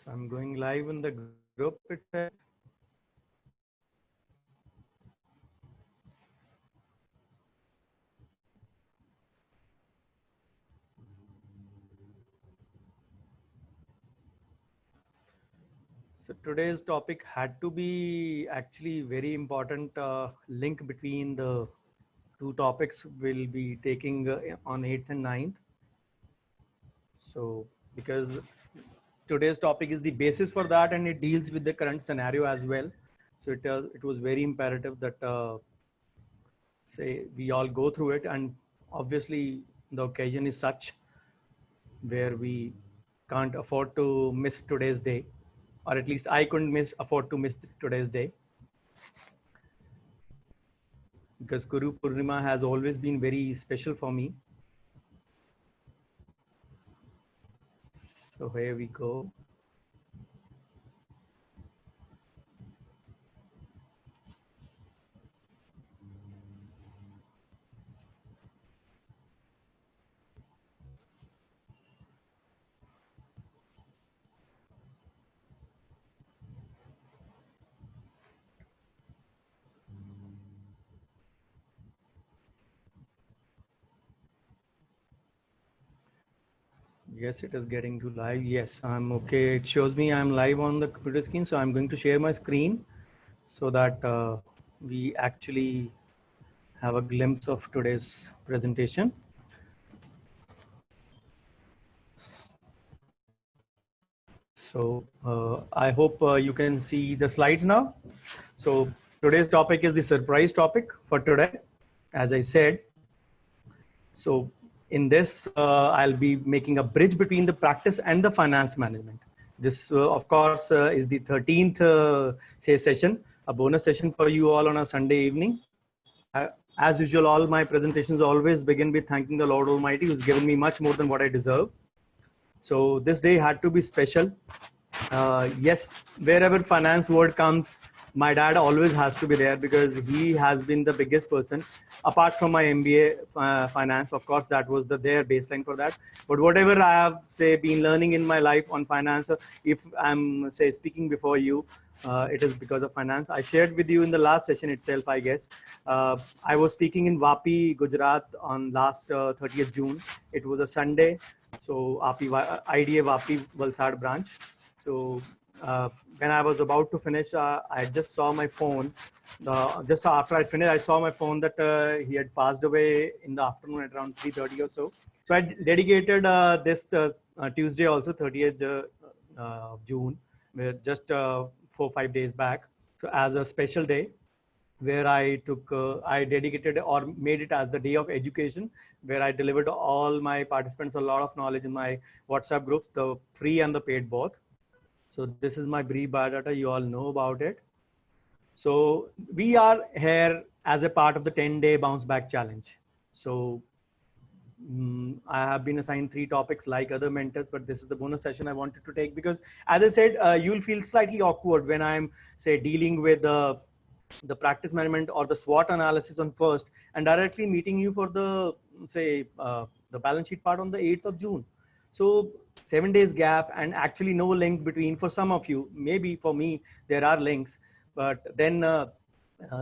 So I'm going live in the group itself. So today's topic had to be actually very important link between the two topics we'll be taking on 8th and 9th. So because today's topic is the basis for that and it deals with the current scenario as well. So it was very imperative that say we all go through it, and obviously the occasion is such where we can't afford to miss today's day, or at least I couldn't afford to miss today's day, because Guru Purnima has always been very special for me. So here we go. Yes, it is getting to live. Yes, I'm okay. It shows me I'm live on the computer screen. So I'm going to share my screen so that we actually have a glimpse of today's presentation. So I hope you can see the slides now. So today's topic is the surprise topic for today, as I said. So in this, I'll be making a bridge between the practice and the finance management. This, of course, is the 13th session, a bonus session for you all on a Sunday evening. As usual, all my presentations always begin with thanking the Lord Almighty, who's given me much more than what I deserve. So this day had to be special. Yes, wherever finance word comes, my dad always has to be there, because he has been the biggest person apart from my MBA finance. Of course, that was their baseline for that. But whatever I have been learning in my life on finance, if I'm speaking before you, it is because of finance. I shared with you in the last session itself, I guess. I was speaking in Vapi, Gujarat on last 30th June. It was a Sunday. So IDA Vapi Valsad branch. So when I was about to finish, I just saw my phone. Just after I finished, I saw my phone that he had passed away in the afternoon at around 3:30 or so. So I dedicated this Tuesday also, 30th June, just 4-5 days back. So as a special day, where I dedicated or made it as the day of education, where I delivered all my participants a lot of knowledge in my WhatsApp groups, the free and the paid both. So this is my brief biodata. You all know about it. So we are here as a part of the 10-day bounce back challenge. So I have been assigned 3 topics like other mentors, but this is the bonus session I wanted to take, because as I said, you'll feel slightly awkward when I'm dealing with the practice management or the SWOT analysis on first, and directly meeting you for the the balance sheet part on the 8th of June. So 7 days gap and actually no link between. For some of you, maybe for me there are links, but then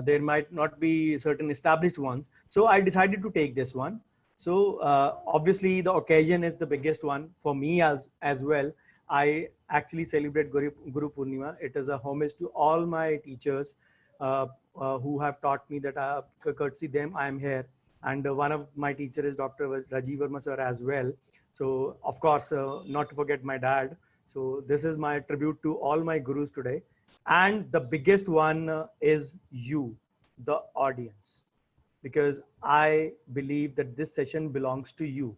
there might not be certain established ones. So I decided to take this one. So obviously the occasion is the biggest one for me as well. I actually celebrate Guru Purnima. It is a homage to all my teachers who have taught me that courtesy them I am here. And one of my teachers is Dr. Rajiv Verma sir as well. So of course, not to forget my dad. So this is my tribute to all my gurus today. And the biggest one is you, the audience, because I believe that this session belongs to you,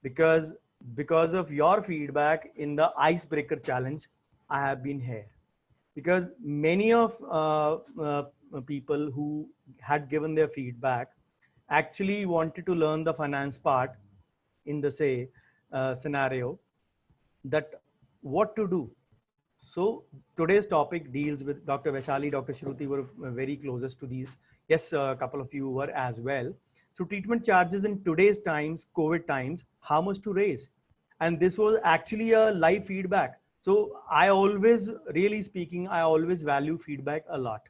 because of your feedback in the icebreaker challenge, I have been here. Because many of people who had given their feedback actually wanted to learn the finance part in the scenario, that what to do. So today's topic deals with Dr. Vaishali, Dr. Shruti were very closest to these. Yes, a couple of you were as well. So treatment charges in today's times, COVID times, how much to raise? And this was actually a live feedback. So I always, really speaking, I always value feedback a lot.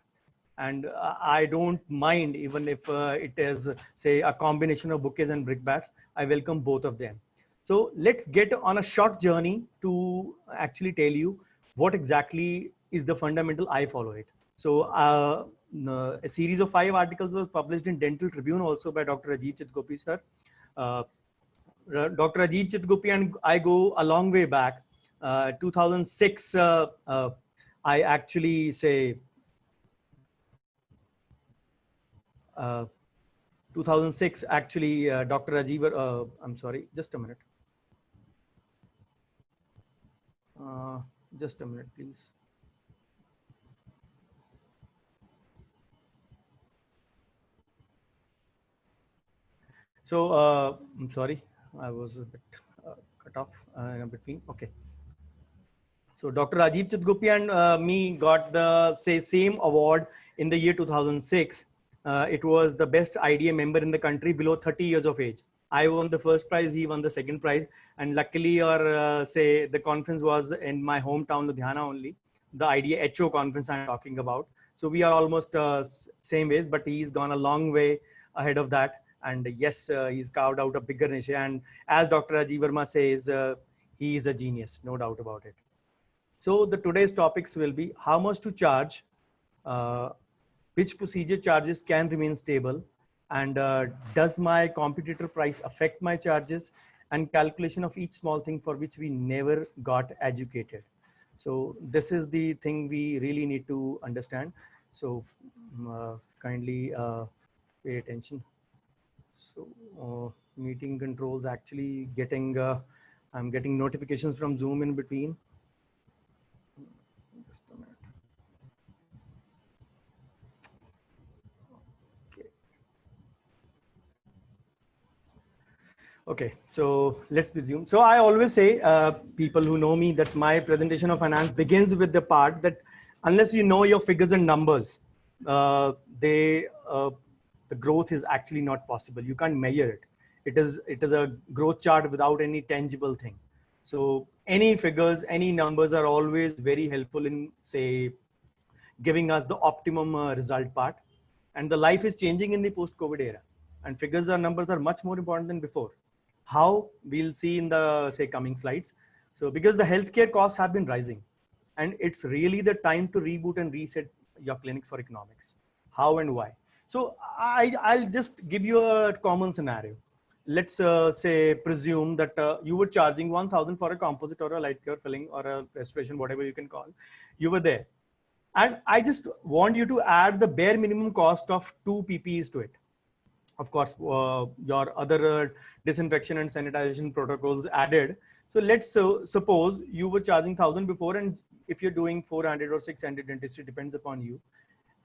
And I don't mind even if it is, say, a combination of bouquets and brickbats. I welcome both of them. So let's get on a short journey to actually tell you what exactly is the fundamental I follow it. So a series of 5 articles was published in Dental Tribune also by Dr. Rajiv Chitgopi sir. Uh, Dr. Rajiv Chitgopi and I go a long way back. 2006, I actually say, uh, 2006 actually, Dr. Rajiv, I'm sorry, just a minute. Uh, just a minute, please. So I'm sorry, I was a bit cut off in between. Okay. So Dr. Rajiv Chitgopi and me got the same award in the year 2006. It was the best IDA member in the country below 30 years of age. I won the first prize, he won the second prize, and luckily, or the conference was in my hometown, Ludhiana only. The IDA HO conference I'm talking about. So we are almost same ways, but he's gone a long way ahead of that. And yes, he's carved out a bigger niche. And as Dr. Rajiv Verma says, he is a genius, no doubt about it. So the today's topics will be how much to charge, uh, which procedure charges can remain stable, and does my competitor price affect my charges, and calculation of each small thing for which we never got educated. So this is the thing we really need to understand. So kindly pay attention. So meeting controls actually getting, I'm getting notifications from Zoom in between. Just a minute. Okay, so let's resume. So I always say, people who know me, that my presentation of finance begins with the part that unless you know your figures and numbers, uh, they the growth is actually not possible. You can't measure it. It is a growth chart without any tangible thing. So any figures, any numbers are always very helpful in, say, giving us the optimum result part. And the life is changing in the post-COVID era, and figures or numbers are much more important than before. How, we'll see in the, say, coming slides. So because the healthcare costs have been rising, and it's really the time to reboot and reset your clinics for economics. How and why? So I'll just give you a common scenario. Let's say, presume that you were charging 1,000 for a composite or a light care filling or a restoration, whatever you can call. You were there, and I just want you to add the bare minimum cost of 2 PPEs to it. Of course, your other disinfection and sanitization protocols added. So let's suppose you were charging 1,000 before, and if you're doing 400 or 600 dentistry, depends upon you.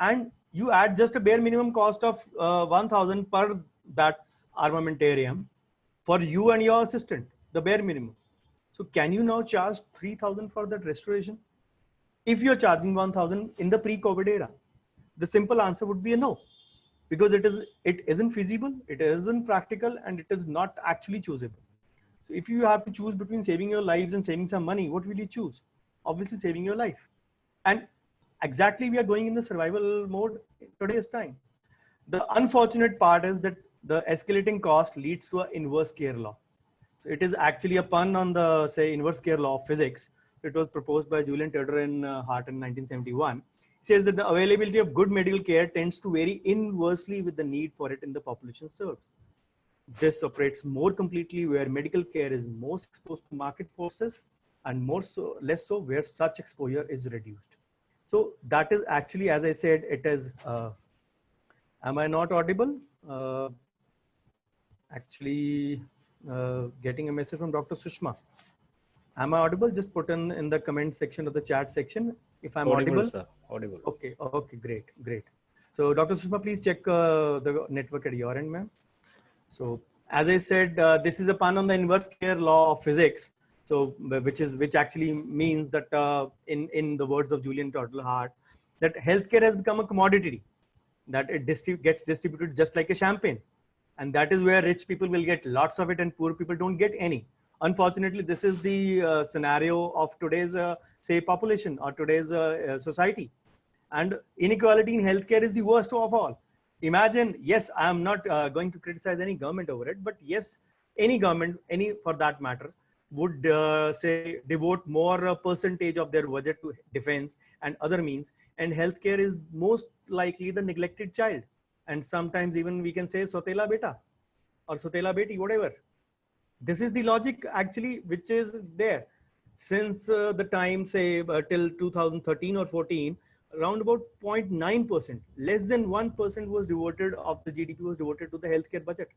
And you add just a bare minimum cost of 1,000 per that armamentarium for you and your assistant, the bare minimum. So can you now charge 3,000 for that restoration? If you're charging 1,000 in the pre-COVID era? The simple answer would be a no, because it isn't feasible, it isn't practical, and it is not actually choosable. So if you have to choose between saving your lives and saving some money, what will you choose? Obviously saving your life. And exactly, we are going in the survival mode in today's time. The unfortunate part is that the escalating cost leads to an inverse care law. So it is actually a pun on the, say, inverse care law of physics. It was proposed by Julian Turner and Hart in 1971. It says that the availability of good medical care tends to vary inversely with the need for it in the population served. This operates more completely where medical care is most exposed to market forces, and less so where such exposure is reduced. So that is actually, as I said, it is, am I not audible? Actually, getting a message from Dr. Sushma. Am I audible? Just put in the comment section of the chat section if I'm audible. Sir. Audible. Okay, okay, great. So Dr. Sushma, please check the network at your end, ma'am. So as I said, this is a pun on the inverse care law of physics. So which actually means that in the words of Julian Turner Hart, that healthcare has become a commodity, that it gets distributed just like a champagne. And that is where rich people will get lots of it and poor people don't get any. Unfortunately, this is the scenario of today's, say, population or today's society. And inequality in healthcare is the worst of all. Imagine, yes, I am not going to criticize any government over it, but yes, any government, any for that matter, would say devote more percentage of their budget to defense and other means. And healthcare is most likely the neglected child. And sometimes even we can say sotela beta or sotela beti, whatever. This is the logic actually which is there since the time, say, till 2013 or 14, around about 0.9%, less than 1% was devoted of the GDP was devoted to the healthcare budget.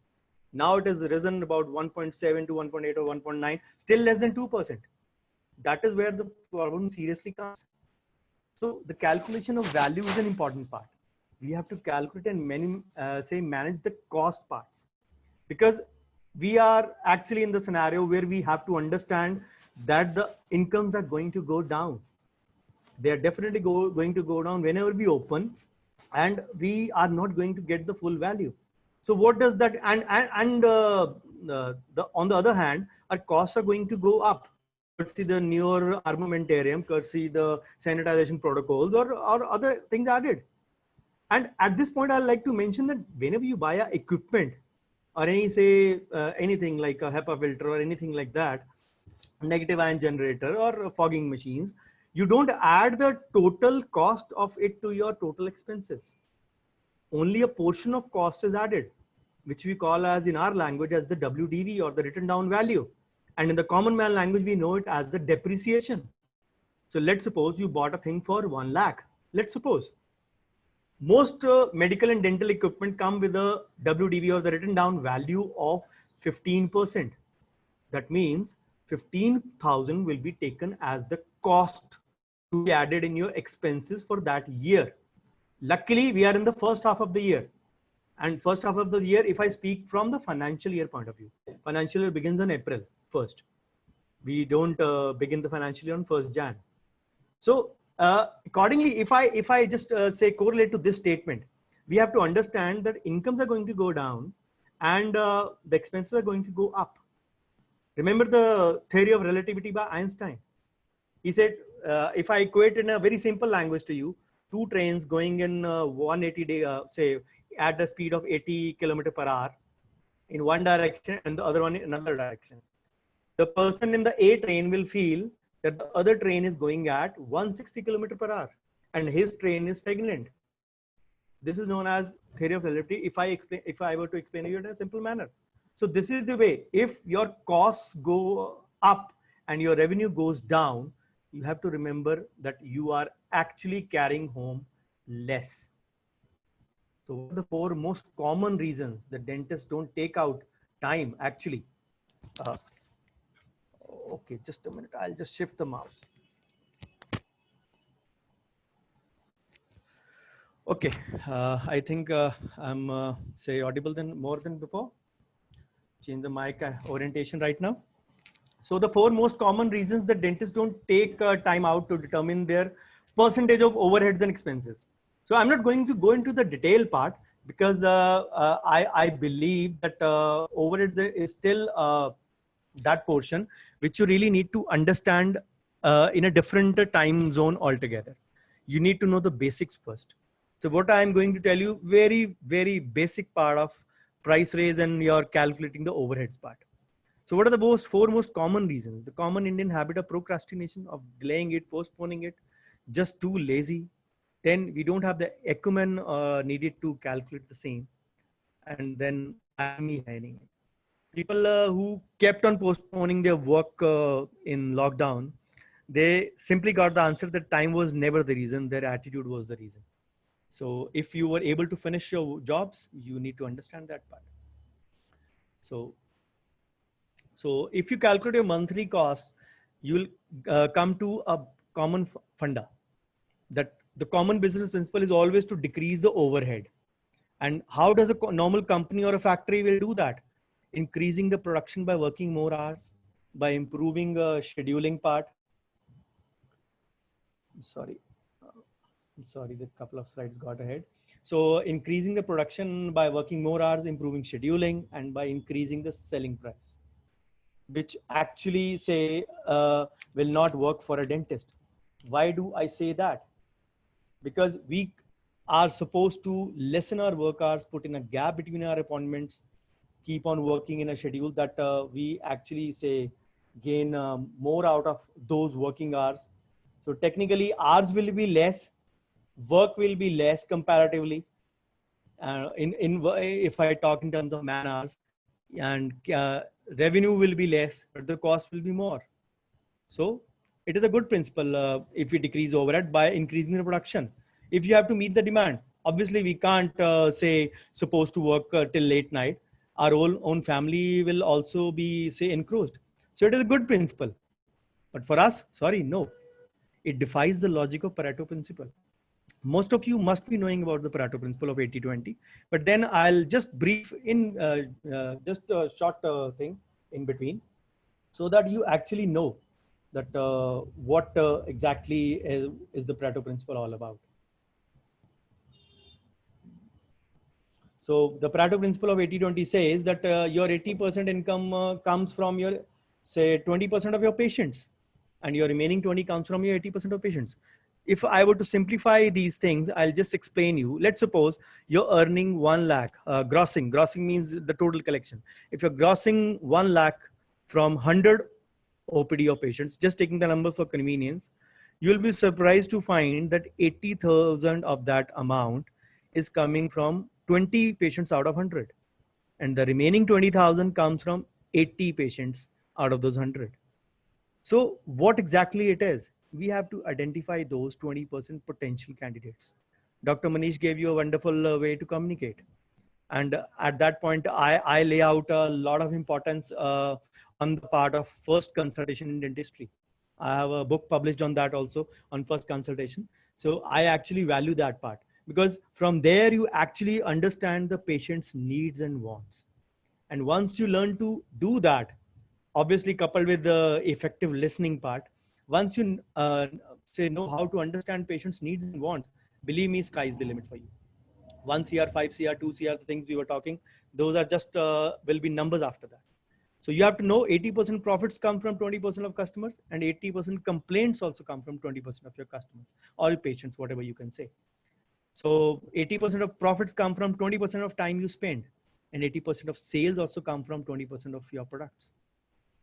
Now it has risen about 1.7 to 1.8 or 1.9, still less than 2%. That is where the problem seriously comes. So the calculation of value is an important part. We have to calculate and manage the cost parts, because we are actually in the scenario where we have to understand that the incomes are going to go down. They are definitely going to go down whenever we open, and we are not going to get the full value. So what does that, and on the other hand, our costs are going to go up. Courtesy the newer armamentarium, courtesy the sanitization protocols or other things added. And at this point, I'd like to mention that whenever you buy a equipment or any, say, anything like a HEPA filter or anything like that, negative ion generator or fogging machines, you don't add the total cost of it to your total expenses. Only a portion of cost is added, which we call as, in our language, as the WDV or the written down value. And in the common man language, we know it as the depreciation. So let's suppose you bought a thing for 1 lakh. Let's suppose most medical and dental equipment come with a WDV or the written down value of 15%. That means 15,000 will be taken as the cost to be added in your expenses for that year. Luckily, we are in the first half of the year. And first half of the year, if I speak from the financial year point of view, financial year begins on April 1st. We don't begin the financial year on 1st Jan. So accordingly, if I just say correlate to this statement, we have to understand that incomes are going to go down and the expenses are going to go up. Remember the theory of relativity by Einstein. He said, if I equate in a very simple language to you, two trains going in 180 say at the speed of 80 km/h in one direction and the other one in another direction. The person in the A train will feel that the other train is going at 160 km/h and his train is stagnant. This is known as theory of relativity. If I were to explain it in a simple manner. So this is the way, if your costs go up and your revenue goes down, you have to remember that you are actually carrying home less. So what are the 4 most common reasons that dentists don't take out time actually? Okay, just a minute. I'll just shift the mouse. Okay, I think I'm say audible than more than before. Change the mic orientation right now. So the 4 most common reasons that dentists don't take time out to determine their percentage of overheads and expenses. So I'm not going to go into the detail part because I believe that overheads is still that portion which you really need to understand in a different time zone altogether. You need to know the basics first. So what I'm going to tell you, very, very basic part of price raise and you're calculating the overheads part. So what are the 4 most common reasons? The common Indian habit of procrastination, of delaying it, postponing it, just too lazy. Then we don't have the acumen needed to calculate the same. And then people who kept on postponing their work in lockdown, they simply got the answer that time was never the reason, their attitude was the reason. So if you were able to finish your jobs, you need to understand that part. So if you calculate your monthly cost, you will come to a common funda, that the common business principle is always to decrease the overhead. And how does a normal company or a factory will do that? Increasing the production by working more hours, by improving scheduling part. Sorry, the couple of slides got ahead. So increasing the production by working more hours, improving scheduling, and by increasing the selling price. which actually say will not work for a dentist. Why do I say that? Because we are supposed to lessen our work hours, put in a gap between our appointments, keep on working in a schedule that we actually say gain more out of those working hours. So technically hours will be less, work will be less comparatively. If I talk in terms of man hours, and revenue will be less, but the cost will be more. So it is a good principle if we decrease overhead by increasing the production. If you have to meet the demand, obviously we can't say supposed to work till late night. Our own family will also be say encroached. So it is a good principle. But for us, sorry, no. It defies the logic of Pareto principle. Most of you must be knowing about the Pareto principle of 80-20, but then I'll just brief in just a short thing in between so that you actually know that what exactly is the Pareto principle all about. So the Pareto principle of 80-20 says that your 80% income comes from your, say, 20% of your patients, and your remaining 20 comes from your 80% of patients. If I were to simplify these things, I'll just explain you. Let's suppose you're earning 1 lakh, grossing means the total collection. If you're grossing 1 lakh from 100 OPD of patients, just taking the number for convenience, you'll be surprised to find that 80,000 of that amount is coming from 20 patients out of 100. And the remaining 20,000 comes from 80 patients out of those 100. So what exactly it is? We have to identify those 20% potential candidates. Dr. Manish gave you a wonderful way to communicate. And at that point, I lay out a lot of importance on the part of first consultation in dentistry. I have a book published on that also, on first consultation. So I actually value that part, because from there you actually understand the patient's needs and wants. And once you learn to do that, obviously coupled with the effective listening part, once you say know how to understand patients' needs and wants, believe me, sky is the limit for you. 1 CR, 5 CR, 2 CR, the things we were talking, those are just will be numbers after that. So you have to know 80% profits come from 20% of customers, and 80% complaints also come from 20% of your customers or patients, whatever you can say. So 80% of profits come from 20% of time you spend, and 80% of sales also come from 20% of your products.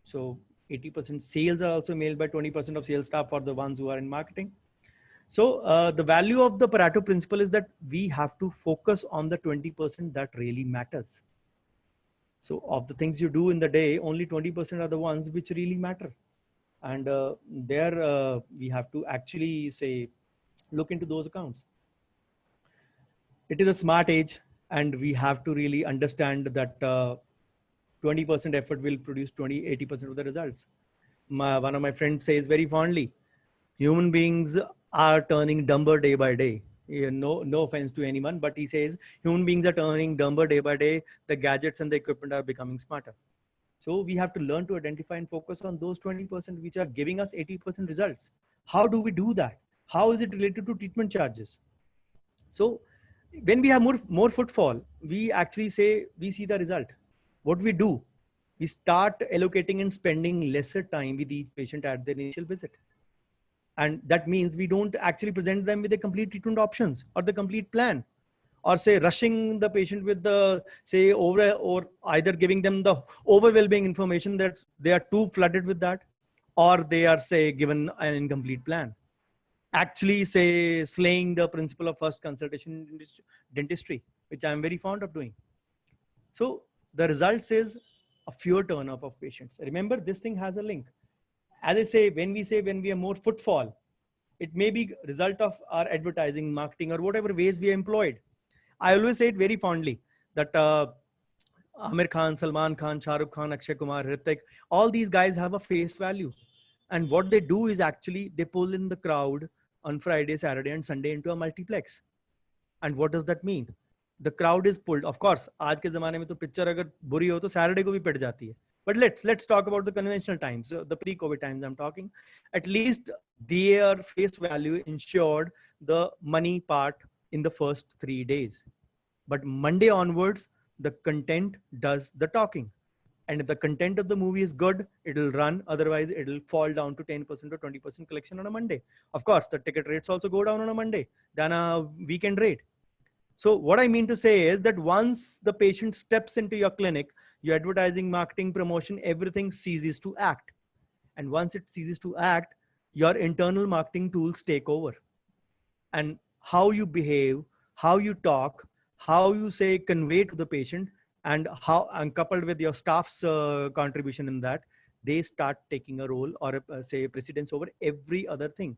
So 80% sales are also made by 20% of sales staff for the ones who are in marketing. So the value of the Pareto principle is that we have to focus on the 20% that really matters. So of the things you do in the day, only 20% are the ones which really matter. And there we have to actually say, look into those accounts. It is a smart age, and we have to really understand that 20% effort will produce 80% of the results. One of my friends says very fondly, human beings are turning dumber day by day. No offense to anyone, but he says human beings are turning dumber day by day. The gadgets and the equipment are becoming smarter. So we have to learn to identify and focus on those 20% which are giving us 80% results. How do we do that? How is it related to treatment charges? So when we have more footfall, we actually say we see the result. What we do, we start allocating and spending lesser time with each patient at their initial visit. And that means we don't actually present them with the complete treatment options or the complete plan, or say rushing the patient with the say over, or either giving them the overwhelming information that they are too flooded with that, or they are say given an incomplete plan. Actually say slaying the principle of first consultation in dentistry, which I'm very fond of doing. So the result is a fewer turn up of patients. Remember, this thing has a link. As I say, when we have more footfall, it may be result of our advertising, marketing, or whatever ways we are employed. I always say it very fondly that Amir Khan, Salman Khan, Shah Rukh Khan, Akshay Kumar, Hrithik, all these guys have a face value. And what they do is actually they pull in the crowd on Friday, Saturday, and Sunday into a multiplex. And what does that mean? The crowd is pulled. Of course, आज के ज़माने में तो picture अगर बुरी हो तो Saturday को भी पिट जाती है. But let's talk about the conventional times, the pre-COVID times I'm talking. At least their face value ensured the money part in the first 3 days. But Monday onwards, the content does the talking. And if the content of the movie is good, it'll run. Otherwise, it'll fall down to 10% or 20% collection on a Monday. Of course, the ticket rates also go down on a Monday than a weekend rate. So what I mean to say is that once the patient steps into your clinic, your advertising, marketing, promotion, everything ceases to act. And once it ceases to act, your internal marketing tools take over. And how you behave, how you talk, how you say convey to the patient, and coupled with your staff's contribution in that, they start taking a role or say precedence over every other thing.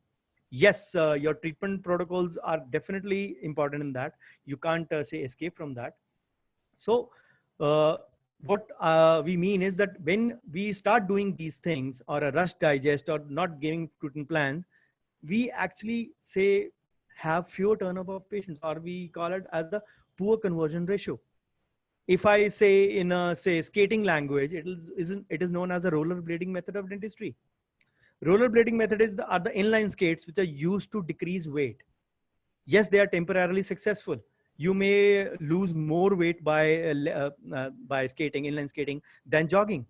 Yes, your treatment protocols are definitely important in that. You can't say escape from that. So what we mean is that when we start doing these things, or a rush digest, or not giving treatment plans, we actually say have fewer turnover of patients, or we call it as the poor conversion ratio. If I say in a say skating language, it is known as the rollerblading method of dentistry. Rollerblading method are the inline skates which are used to decrease weight. Yes, they are temporarily successful. You may lose more weight by skating, inline skating, than jogging.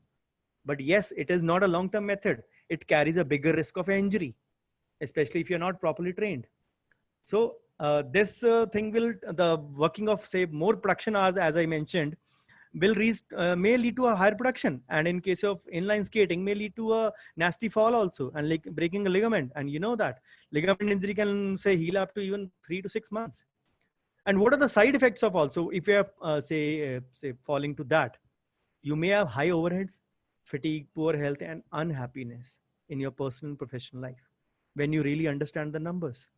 But yes, it is not a long-term method. It carries a bigger risk of injury, especially if you're not properly trained. So this thing will, the working of say more production hours, as I mentioned, will may lead to a higher production, and in case of inline skating may lead to a nasty fall also, and like breaking a ligament. And you know that ligament injury can say heal up to even 3 to 6 months. And what are the side effects of also if you are say falling to that? You may have high overheads, fatigue, poor health, and unhappiness in your personal and professional life when you really understand the numbers.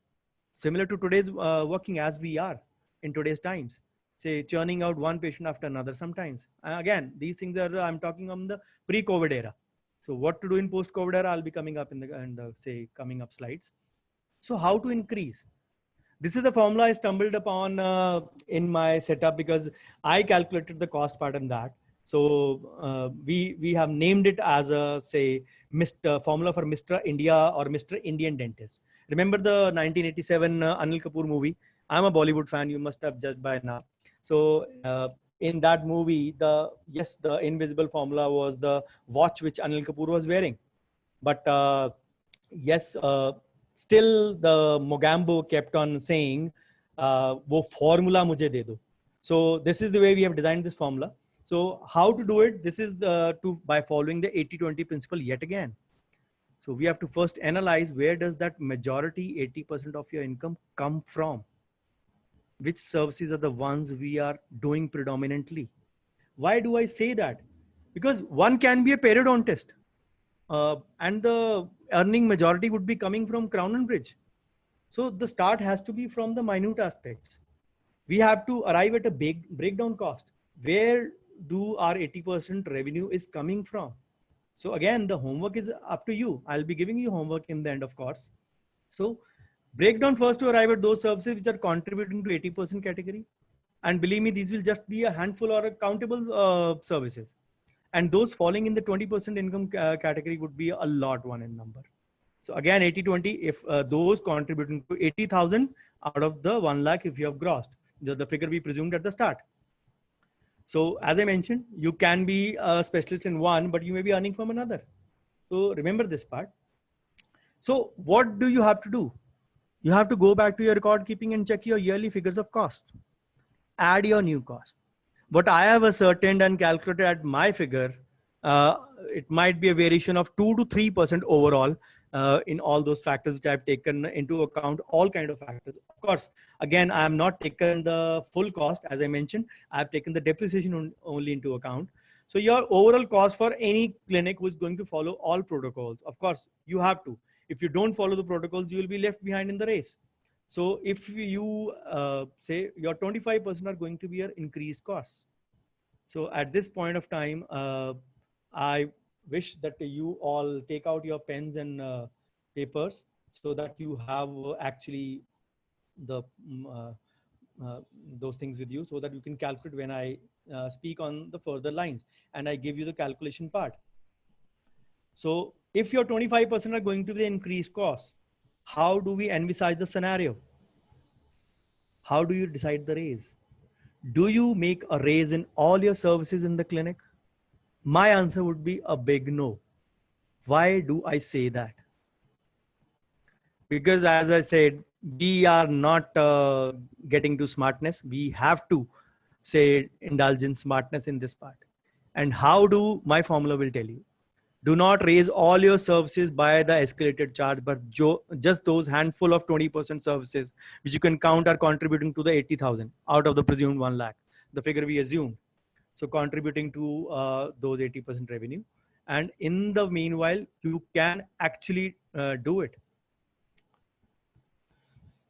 Similar to today's working as we are in today's times, say churning out one patient after another sometimes. Again, these things are, I'm talking on the pre-COVID era. So what to do in post-COVID era, I'll be coming up in the say coming up slides. So how to increase? This is the formula I stumbled upon in my setup because I calculated the cost part in that. So we have named it as a say Mr. formula for Mr. India or Mr. Indian dentist. Remember the 1987 Anil Kapoor movie? I'm a Bollywood fan. You must have judged by now. So in that movie, the invisible formula was the watch which Anil Kapoor was wearing. But yes, still the Mogambo kept on saying, "वो formula मुझे दे दो." So this is the way we have designed this formula. So how to do it? This is by following the 80-20 principle yet again. So we have to first analyze where does that majority 80% of your income come from? Which services are the ones we are doing predominantly? Why do I say that? Because one can be a periodontist, and the earning majority would be coming from Crown and Bridge. So the start has to be from the minute aspects. We have to arrive at a big breakdown cost. Where do our 80% revenue is coming from? So again, the homework is up to you. I'll be giving you homework in the end, of course. So break down first to arrive at those services which are contributing to 80% category. And believe me, these will just be a handful or a countable services. And those falling in the 20% income category would be a lot one in number. So again, 80-20, if those contributing to 80,000 out of the 1 lakh, if you have grossed, the figure we presumed at the start. So as I mentioned, you can be a specialist in one, but you may be earning from another. So remember this part. So what do you have to do? You have to go back to your record keeping and check your yearly figures of cost. Add your new cost. What I have ascertained and calculated at my figure, it might be a variation of 2 to 3% overall in all those factors which I've taken into account, all kind of factors. Of course, again, I have not taken the full cost. As I mentioned, I've taken the depreciation only into account. So your overall cost for any clinic who is going to follow all protocols, of course, you have to. If you don't follow the protocols, you will be left behind in the race. So if you say your 25% are going to be your increased costs. So at this point of time, I wish that you all take out your pens and papers so that you have actually the those things with you so that you can calculate when I speak on the further lines and I give you the calculation part. So if your 25% are going to be the increased cost, how do we envisage the scenario? How do you decide the raise? Do you make a raise in all your services in the clinic? My answer would be a big no. Why do I say that? Because as I said, we are not getting to smartness. We have to say indulge in smartness in this part. And how do my formula will tell you? Do not raise all your services by the escalated charge, but just those handful of 20% services which you can count are contributing to the 80,000 out of the presumed 1 lakh, the figure we assumed. So contributing to those 80% revenue. And in the meanwhile, you can actually do it.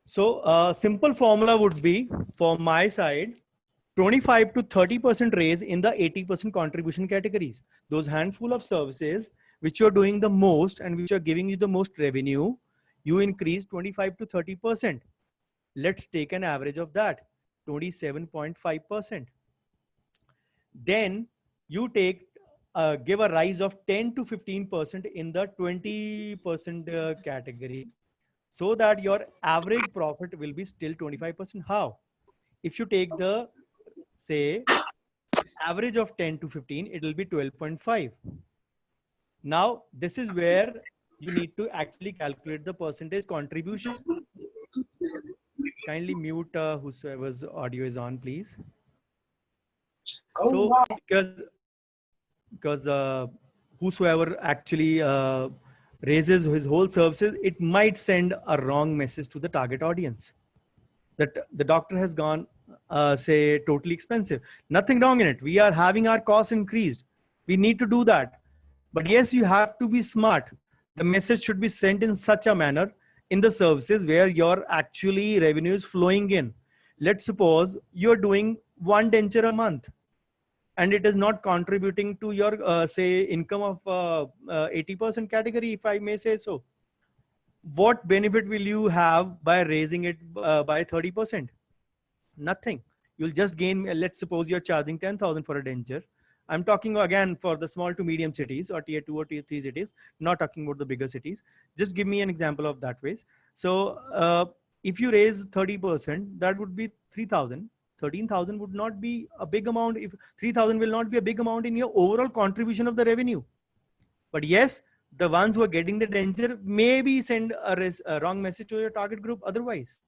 So simple formula would be, for my side, 25 to 30% raise in the 80% contribution categories. Those handful of services which you're doing the most and which are giving you the most revenue, you increase 25 to 30%. Let's take an average of that, 27.5%. Then you take give a rise of 10 to 15% in the 20% category, so that your average profit will be still 25%. How? If you take the, say, average of 10 to 15, it will be 12.5. Now, this is where you need to actually calculate the percentage contribution. Kindly mute whosoever's audio is on, please. So, because whosoever actually raises his whole services, it might send a wrong message to the target audience that the doctor has gone, say, totally expensive. Nothing wrong in it. We are having our costs increased. We need to do that. But yes, you have to be smart. The message should be sent in such a manner in the services where your actually revenue is flowing in. Let's suppose you're doing one denture a month and it is not contributing to your, say, income of 80% category, if I may say so. What benefit will you have by raising it by 30%? Nothing. You'll just gain, let's suppose you're charging 10,000 for a denture. I'm talking again for the small to medium cities or tier 2 or tier 3 cities, not talking about the bigger cities. Just give me an example of that ways. So if you raise 30%, that would be 3,000. 13,000 would not be a big amount. If 3,000 will not be a big amount in your overall contribution of the revenue. But yes, the ones who are getting the denture maybe send a wrong message to your target group otherwise.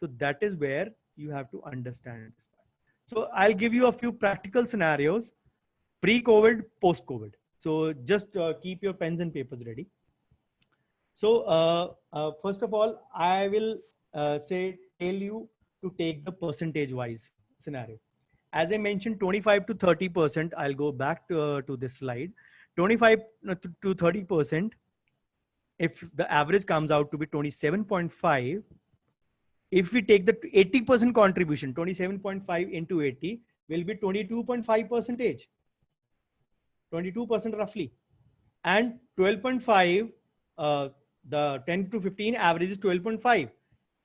So that is where you have to understand this. So I'll give you a few practical scenarios, pre-COVID, post-COVID. So just keep your pens and papers ready. So first of all, I will tell you to take the percentage wise scenario. As I mentioned, 25 to 30%, I'll go back to this slide. 25 to 30%, if the average comes out to be 27.5, if we take the 80% contribution, 27.5 into 80 will be 22.5 percentage, 22% roughly. And 12.5, the 10 to 15 average is 12.5.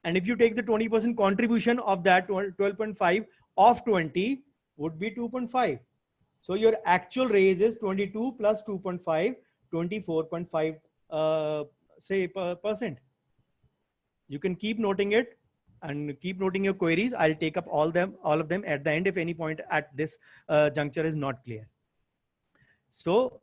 And if you take the 20% contribution of that 12.5 of 20 would be 2.5. So your actual raise is 22 plus 2.5, 24.5 percent. You can keep noting it and keep noting your queries. I'll take up all of them at the end if any point at this juncture is not clear. So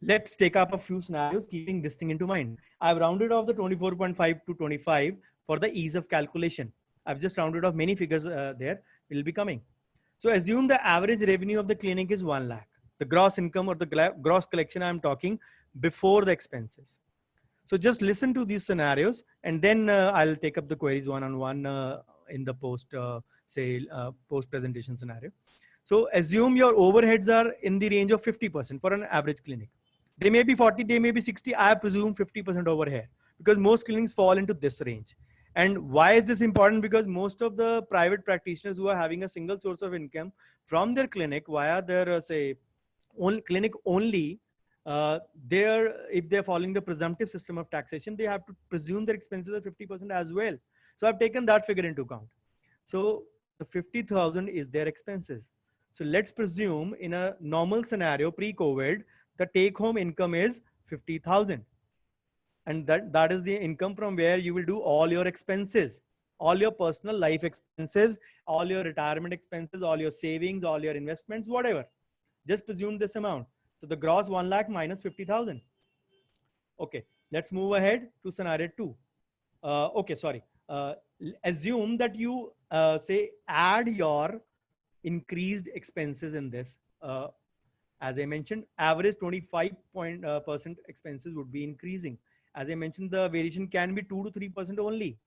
let's take up a few scenarios keeping this thing into mind. I've rounded off the 24.5 to 25 for the ease of calculation. I've just rounded off many figures there will be coming. So assume the average revenue of the clinic is 1 lakh. The gross income or the gross collection I'm talking before the expenses. So just listen to these scenarios and then I'll take up the queries one-on-one in the post presentation scenario. So assume your overheads are in the range of 50% for an average clinic. They may be 40, they may be 60. I presume 50% over here because most clinics fall into this range. And why is this important? Because most of the private practitioners who are having a single source of income from their clinic via their clinic only, if they're following the presumptive system of taxation, they have to presume their expenses are 50% as well. So I've taken that figure into account. So the 50,000 is their expenses. So let's presume in a normal scenario pre-COVID, the take-home income is 50,000. And that is the income from where you will do all your expenses, all your personal life expenses, all your retirement expenses, all your savings, all your investments, whatever. Just presume this amount. So the gross 1 lakh minus 50,000. Okay, let's move ahead to scenario 2. Okay, sorry. Assume that you say add your increased expenses in this. As I mentioned, average 25% expenses would be increasing. As I mentioned, the variation can be 2 to 3% only.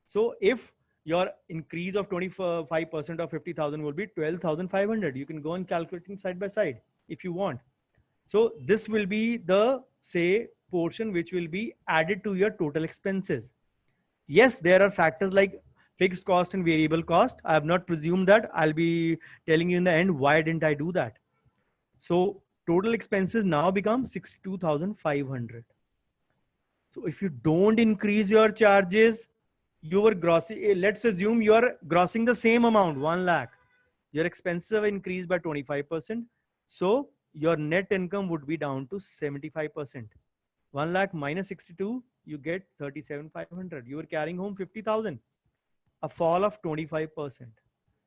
So if your increase of 25% of 50,000 will be 12,500, you can go and calculating side by side if you want. So this will be the say portion which will be added to your total expenses. Yes, there are factors like fixed cost and variable cost. I have not presumed that. I'll be telling you in the end why didn't I do that. So total expenses now become 62,500. So if you don't increase your charges, you were grossing, let's assume you are grossing the same amount, 1 lakh. Your expenses have increased by 25%. So your net income would be down to 75%. 1 lakh minus 62, you get 37,500. You are carrying home 50,000, a fall of 25%.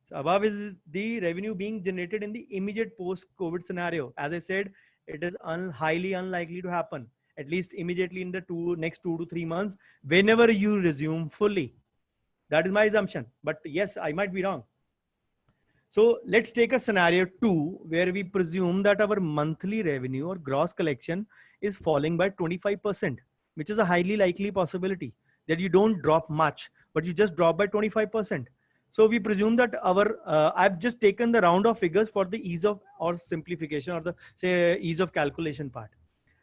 So above is the revenue being generated in the immediate post-COVID scenario. As I said, it is highly unlikely to happen, at least immediately in the next 2 to 3 months, whenever you resume fully. That is my assumption. But yes, I might be wrong. So let's take a scenario 2 where we presume that our monthly revenue or gross collection is falling by 25%, which is a highly likely possibility that you don't drop much, but you just drop by 25%. So we presume that our, I've just taken the round of figures for the ease of or simplification or the say ease of calculation part.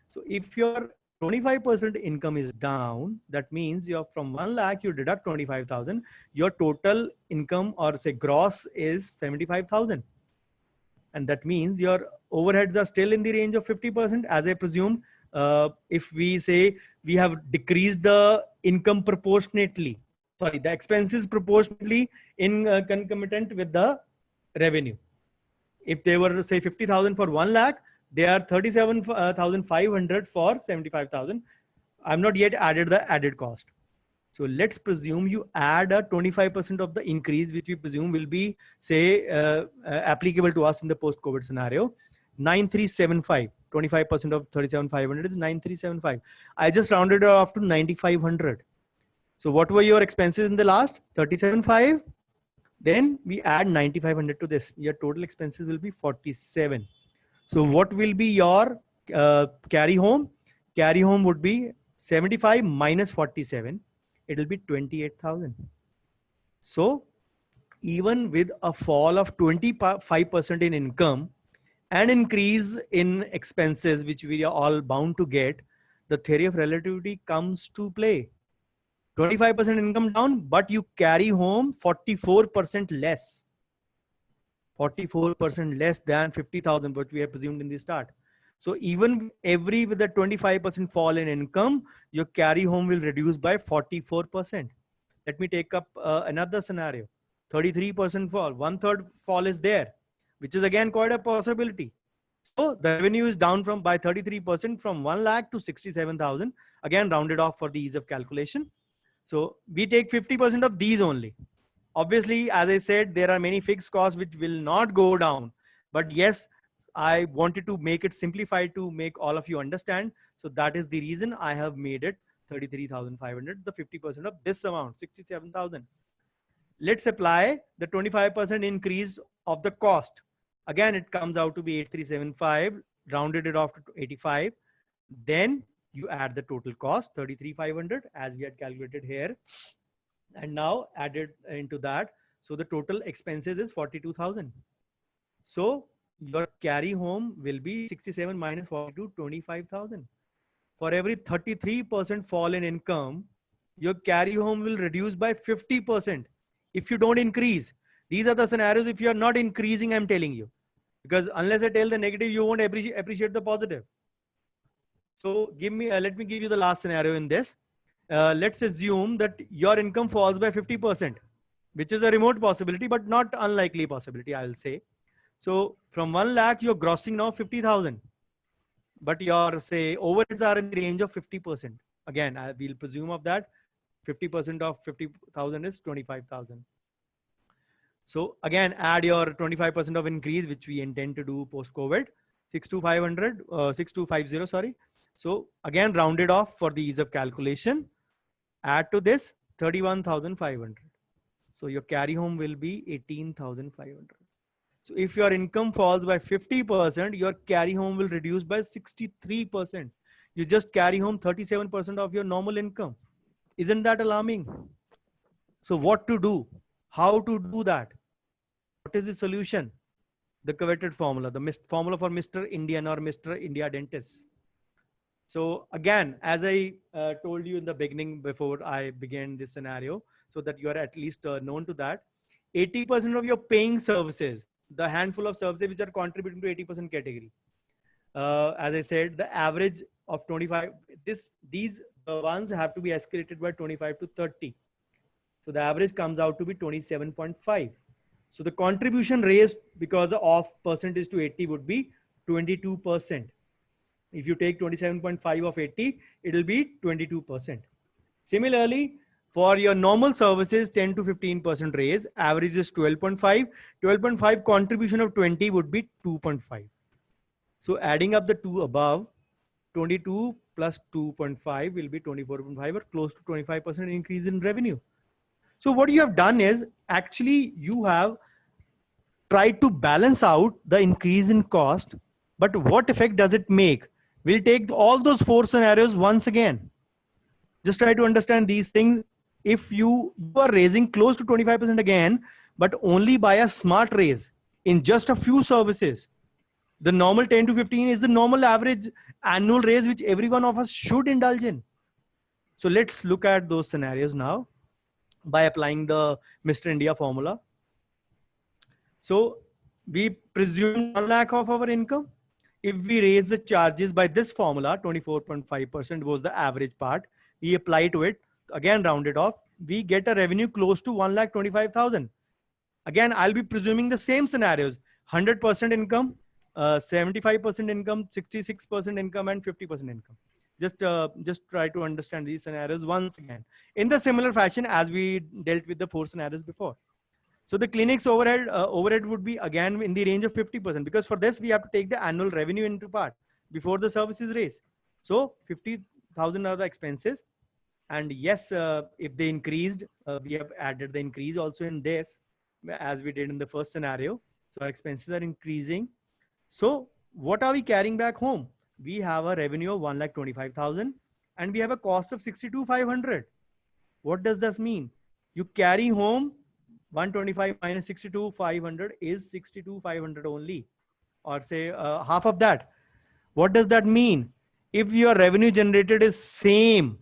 So if your 25% income is down, that means you're from 1 lakh, you deduct 25,000, your total income or say gross is 75,000. And that means your overheads are still in the range of 50%. As I presume, if we say we have decreased the income proportionately, sorry, the expenses proportionately in concomitant with the revenue. If they were say 50,000 for 1 lakh, they are 37,500 for 75,000. I'm not yet added the added cost. So let's presume you add a 25% of the increase, which we presume will be say applicable to us in the post-COVID scenario. 9375, 25% of 37,500 is 9375. I just rounded it off to 9,500. So what were your expenses in the last? 37,500. Then we add 9,500 to this. Your total expenses will be 47. So what will be your carry home? Carry home would be 75 minus 47. It will be 28,000. So even with a fall of 25% in income and increase in expenses, which we are all bound to get, the theory of relativity comes to play. 25% income down, but you carry home 44% less. 44% less than 50,000, which we have presumed in the start. So even with a 25% fall in income, your carry home will reduce by 44%. Let me take up another scenario. 33% fall, 1/3 fall is there, which is again quite a possibility. So the revenue is down by 33% from 1 lakh to 67,000, again rounded off for the ease of calculation. So we take 50% of these only. Obviously, as I said, there are many fixed costs which will not go down. But yes, I wanted to make it simplified to make all of you understand. So that is the reason I have made it 33,500, the 50% of this amount, 67,000. Let's apply the 25% increase of the cost. Again, it comes out to be 8,375, rounded it off to 85. Then you add the total cost, 33,500, as we had calculated here, and now added into that. So the total expenses is 42,000. So your carry home will be 67 minus 42, 25,000. For every 33% fall in income, your carry home will reduce by 50% if you don't increase. These are the scenarios if you are not increasing, I'm telling you. Because unless I tell the negative, you won't appreciate the positive. So let me give you the last scenario in this. Let's assume that your income falls by 50%, which is a remote possibility, but not unlikely possibility, I'll say. So from 1 lakh, you're grossing now 50,000, but your say overheads are in the range of 50%. Again, we'll presume of that 50% of 50,000 is 25,000. So again, add your 25% of increase, which we intend to do post-COVID. 6250, sorry. So again, rounded off for the ease of calculation. Add to this 31,500. So your carry home will be 18,500. So if your income falls by 50%, your carry home will reduce by 63%. You just carry home 37% of your normal income. Isn't that alarming? So what to do? How to do that? What is the solution? The coveted formula, the formula for Mr. Indian or Mr. India dentist. So again, as I told you in the beginning before I began this scenario, so that you are at least known to that, 80% of your paying services, the handful of services which are contributing to 80% category. As I said, the average of 25, these ones have to be escalated by 25 to 30. So the average comes out to be 27.5. So the contribution raised because of percentage to 80 would be 22%. If you take 27.5 of 80, it will be 22%. Similarly, for your normal services, 10 to 15% raise, average is 12.5. 12.5 contribution of 20 would be 2.5. So adding up the two above, 22 plus 2.5 will be 24.5 or close to 25% increase in revenue. So what you have done is actually you have tried to balance out the increase in cost, but what effect does it make? We'll take all those four scenarios once again. Just try to understand these things. If you are raising close to 25% again, but only by a smart raise in just a few services, the normal 10 to 15 is the normal average annual raise which every one of us should indulge in. So let's look at those scenarios now by applying the Mr. India formula. So we presume 1 lakh of our income. If we raise the charges by this formula, 24.5% was the average part. We apply to it, again rounded off, we get a revenue close to 1,25,000. Again, I'll be presuming the same scenarios: 100% income, 75% income, 66% income, and 50% income. Just try to understand these scenarios once again in the similar fashion as we dealt with the four scenarios before. So the clinic's overhead would be again in the range of 50%, because for this we have to take the annual revenue into part before the service is raised. So 50,000 are the expenses. And yes, if they increased, we have added the increase also in this, as we did in the first scenario. So our expenses are increasing. So what are we carrying back home? We have a revenue of 1,25,000 and we have a cost of 62,500. What does this mean? You carry home 125 minus 62,500 is 62,500 only, or say half of that. What does that mean? If your revenue generated is same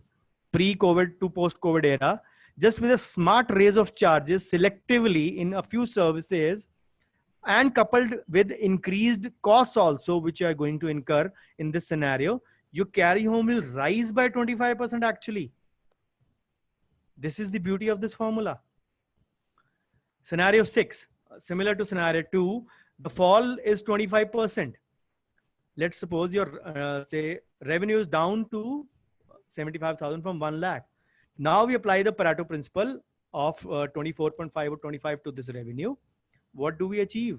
pre-COVID to post-COVID era, just with a smart raise of charges selectively in a few services and coupled with increased costs also, which you are going to incur in this scenario, your carry home will rise by 25% actually. This is the beauty of this formula. Scenario 6, similar to scenario 2, the fall is 25%. Let's suppose your say revenue is down to 75,000 from 1 lakh. Now we apply the Pareto principle of 24.5 or 25 to this revenue. What do we achieve?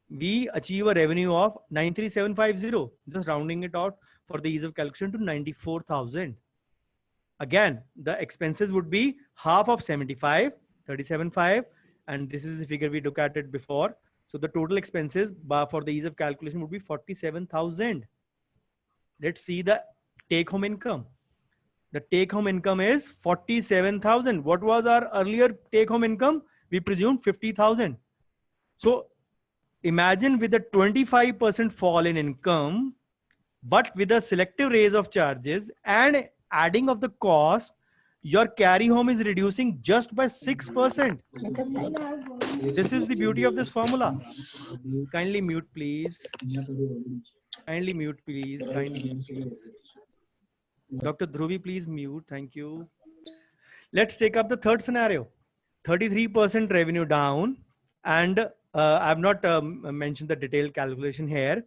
We achieve a revenue of 93,750, just rounding it out for the ease of calculation to 94,000. Again, the expenses would be half of 75, 37.5, and this is the figure we looked at it before. So the total expenses for the ease of calculation would be 47,000. Let's see the take home income. The take home income is 47,000. What was our earlier take home income? We presumed 50,000. So imagine with a 25% fall in income, but with a selective raise of charges and adding of the cost, your carry home is reducing just by 6%. This is the beauty of this formula. Kindly mute, please. Kindly mute, please. Kindly mute, please. Dr. Dhruvi, please mute. Thank you. Let's take up the third scenario. 33% revenue down. And I've not mentioned the detailed calculation here.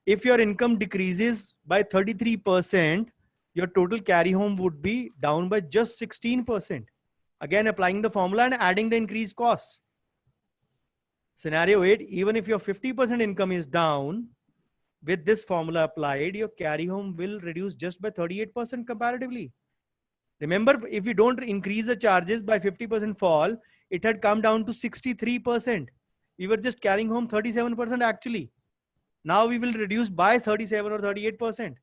If your income decreases by 33%, your total carry home would be down by just 16%. Again, applying the formula and adding the increased costs. Scenario 8, even if your 50% income is down, with this formula applied, your carry home will reduce just by 38% comparatively. Remember, if you don't increase the charges by 50% fall, it had come down to 63%. We were just carrying home 37% actually. Now we will reduce by 37 or 38%.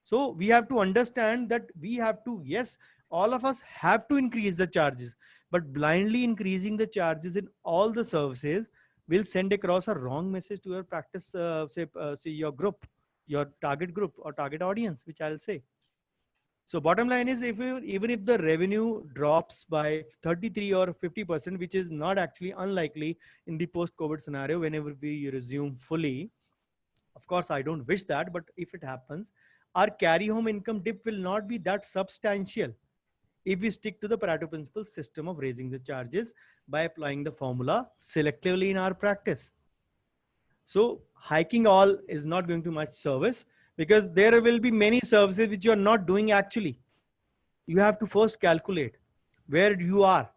So we have to understand that we have to, yes, all of us have to increase the charges, but blindly increasing the charges in all the services will send across a wrong message to your practice, say your group, your target group or target audience, which I'll say. So bottom line is, even if the revenue drops by 33 or 50%, which is not actually unlikely in the post-COVID scenario, whenever we resume fully, of course, I don't wish that, but if it happens, our carry home income dip will not be that substantial if we stick to the Pareto principle system of raising the charges by applying the formula selectively in our practice. So hiking all is not going to much service, because there will be many services which you are not doing actually. You have to first calculate where you are,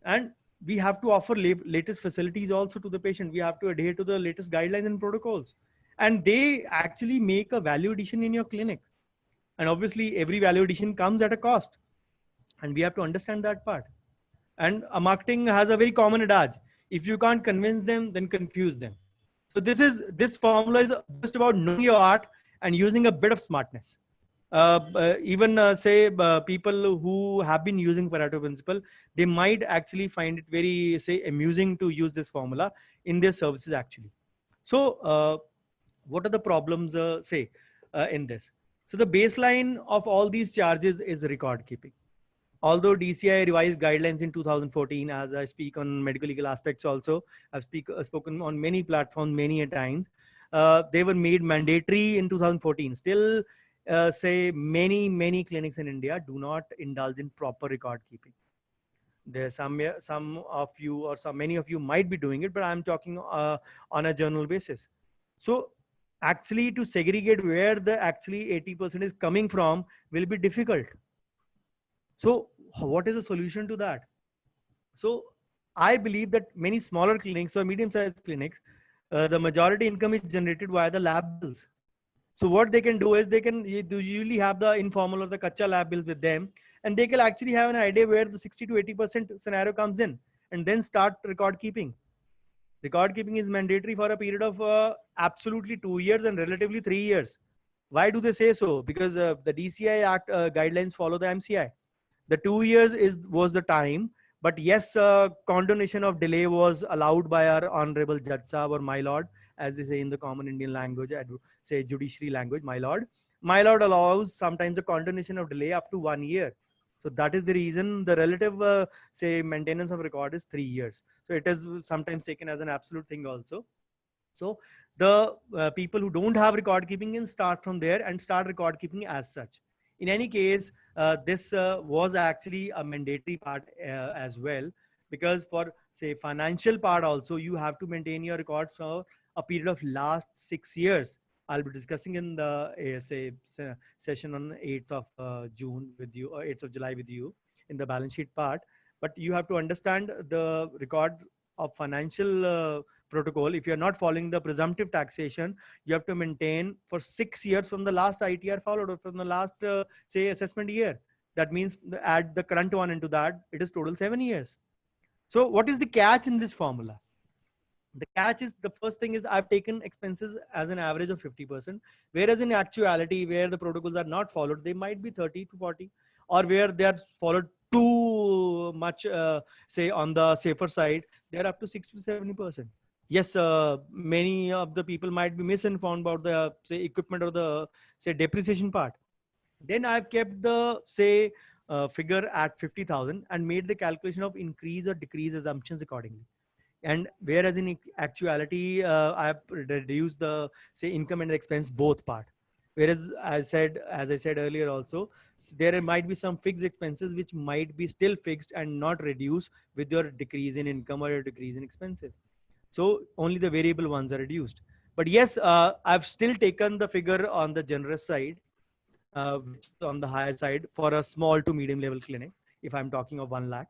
and we have to offer latest facilities also to the patient. We have to adhere to the latest guidelines and protocols, and they actually make a value addition in your clinic. And obviously every value addition comes at a cost, and we have to understand that part. And a marketing has a very common adage: if you can't convince them, then confuse them. So this formula is just about knowing your art and using a bit of smartness. Even say people who have been using Pareto principle, they might actually find it very, say, amusing to use this formula in their services actually. So what are the problems, in this? So the baseline of all these charges is record keeping. Although DCI revised guidelines in 2014, as I speak on medical legal aspects also, I've spoken on many platforms many a times. They were made mandatory in 2014. Still, say many clinics in India do not indulge in proper record keeping. There's some of you or many of you might be doing it, but I'm talking on a general basis. So actually to segregate where the actually 80% is coming from will be difficult. So what is the solution to that? So I believe that many smaller clinics or medium-sized clinics, the majority income is generated via the lab bills. So what they can do is they usually have the informal or the kacha lab bills with them, and they can actually have an idea where the 60 to 80% scenario comes in, and then start record keeping. Record keeping is mandatory for a period of absolutely 2 years and relatively 3 years. Why do they say so? Because the DCI Act guidelines follow the MCI. The 2 years was the time, but yes, condonation of delay was allowed by our honorable Judge Sahab, or my lord, as they say in the common Indian language, say judiciary language, my lord. My lord allows sometimes a condonation of delay up to 1 year. So that is the reason the relative, say, maintenance of record is 3 years. So it is sometimes taken as an absolute thing also. So the people who don't have record keeping can start from there and start record keeping as such. In any case, this was actually a mandatory part as well, because for, say, financial part also, you have to maintain your records for a period of last 6 years. I'll be discussing in the session on 8th of June with you, or 8th of July with you, in the balance sheet part. But you have to understand the record of financial protocol. If you're not following the presumptive taxation, you have to maintain for 6 years from the last ITR followed, or from the last, say, assessment year. That means add the current one into that, it is total 7 years. So what is the catch in this formula? The catch is, the first thing is, I've taken expenses as an average of 50%, whereas in actuality, where the protocols are not followed, they might be 30 to 40, or where they are followed too much, say on the safer side, they're up to 60 to 70%. Yes, many of the people might be misinformed about the, say, equipment or the, say, depreciation part. Then I've kept the, say, figure at 50,000 and made the calculation of increase or decrease assumptions accordingly. And whereas in actuality, I have reduced the, say, income and expense both part. Whereas as I said earlier also, there might be some fixed expenses which might be still fixed and not reduced with your decrease in income or your decrease in expenses. So only the variable ones are reduced. But yes, I've still taken the figure on the generous side, which is on the higher side for a small to medium level clinic, if I'm talking of 1 lakh.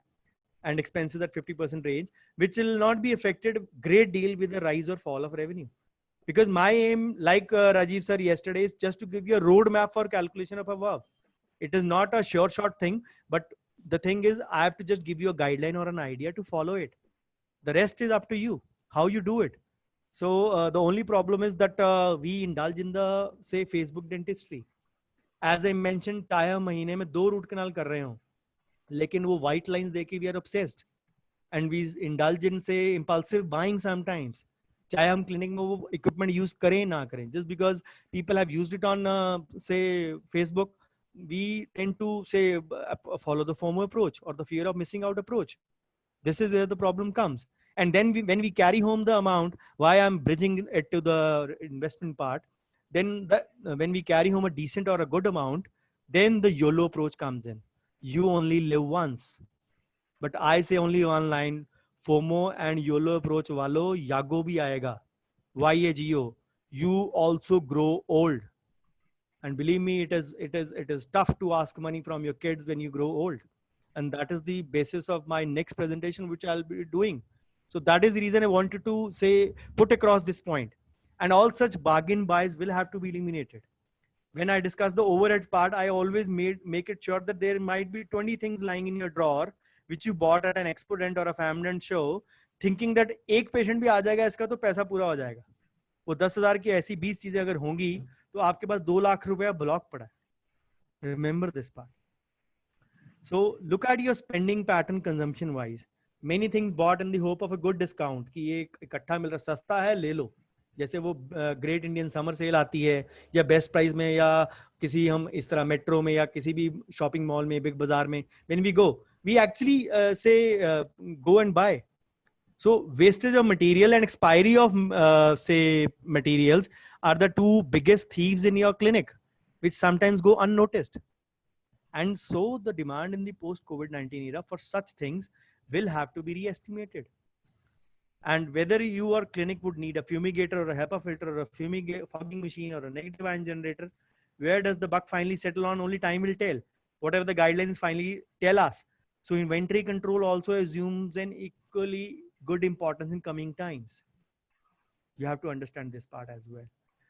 And expenses at 50% range, which will not be affected great deal with the rise or fall of revenue. Because my aim, like Rajiv sir yesterday, is just to give you a roadmap for calculation of a verb. It is not a sure shot thing, but the thing is, I have to just give you a guideline or an idea to follow it. The rest is up to you, how you do it. So the only problem is that we indulge in the, say, Facebook dentistry. As I mentioned, टाया महीने में 2 root canal कर रहे हो, लेकिन वो white lines देके we are obsessed and we indulge in, say, impulsive buying sometimes. चाहे हम क्लिनिक में वो इक्विपमेंट यूज करें ना करें, just because people have used it on say Facebook, we tend to say follow the FOMO approach or the fear of missing out approach. This is where the problem comes. And then when we carry home the amount, why I'm bridging it to the investment part, then when we carry home a decent or a good amount, then the YOLO approach comes in. You only live once. But I say only one line, FOMO and YOLO approach walo, yago bhi aayega. YAGO. You also grow old. And believe me, it is tough to ask money from your kids when you grow old. And that is the basis of my next presentation, which I'll be doing. So that is the reason I wanted to say, put across this point. And all such bargain buys will have to be eliminated. When I discuss the overheads part, I always make it sure that there might be 20 things lying in your drawer, which you bought at an exponent or a family show, thinking that एक patient भी आ जाएगा इसका तो पैसा पूरा हो जाएगा. वो 10,000 की ऐसी 20 चीजें अगर होंगी तो आपके पास 2 लाख रुपया ब्लॉक पड़ा है. Remember this part. So look at your spending pattern consumption wise. Many things bought in the hope of a good discount कि ये इकट्ठा मिल रहा, सस्ता है ले लो. जैसे वो ग्रेट इंडियन समर सेल आती है या बेस्ट प्राइस में या किसी हम इस तरह मेट्रो में या किसी भी शॉपिंग मॉल में, बिग बाजार में, when we go, we actually say go and buy. So wastage of material and expiry of say materials are the two biggest thieves in your clinic, which sometimes go unnoticed. And so the demand in the post-COVID-19 era for such things will have to be re-estimated. And whether your clinic would need a fumigator or a HEPA filter or a fogging machine or a negative ion generator, where does the buck finally settle on? Only time will tell. Whatever the guidelines finally tell us. So inventory control also assumes an equally good importance in coming times. You have to understand this part as well.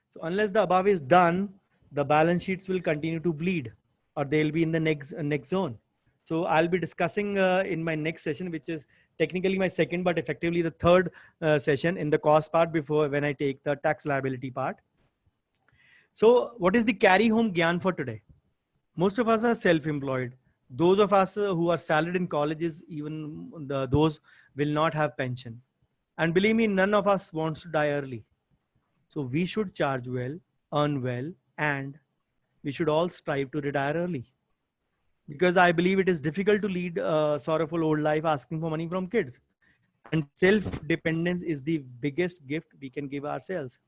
So unless the above is done, the balance sheets will continue to bleed, or they'll be in the next zone. So I'll be discussing in my next session, which is technically my second, but effectively the third session in the cost part before when I take the tax liability part. So what is the carry home gyan for today? Most of us are self-employed. Those of us who are salaried in colleges, even those will not have pension. And believe me, none of us wants to die early. So we should charge well, earn well, and we should all strive to retire early. Because I believe it is difficult to lead a sorrowful old life asking for money from kids. And self-dependence is the biggest gift we can give ourselves.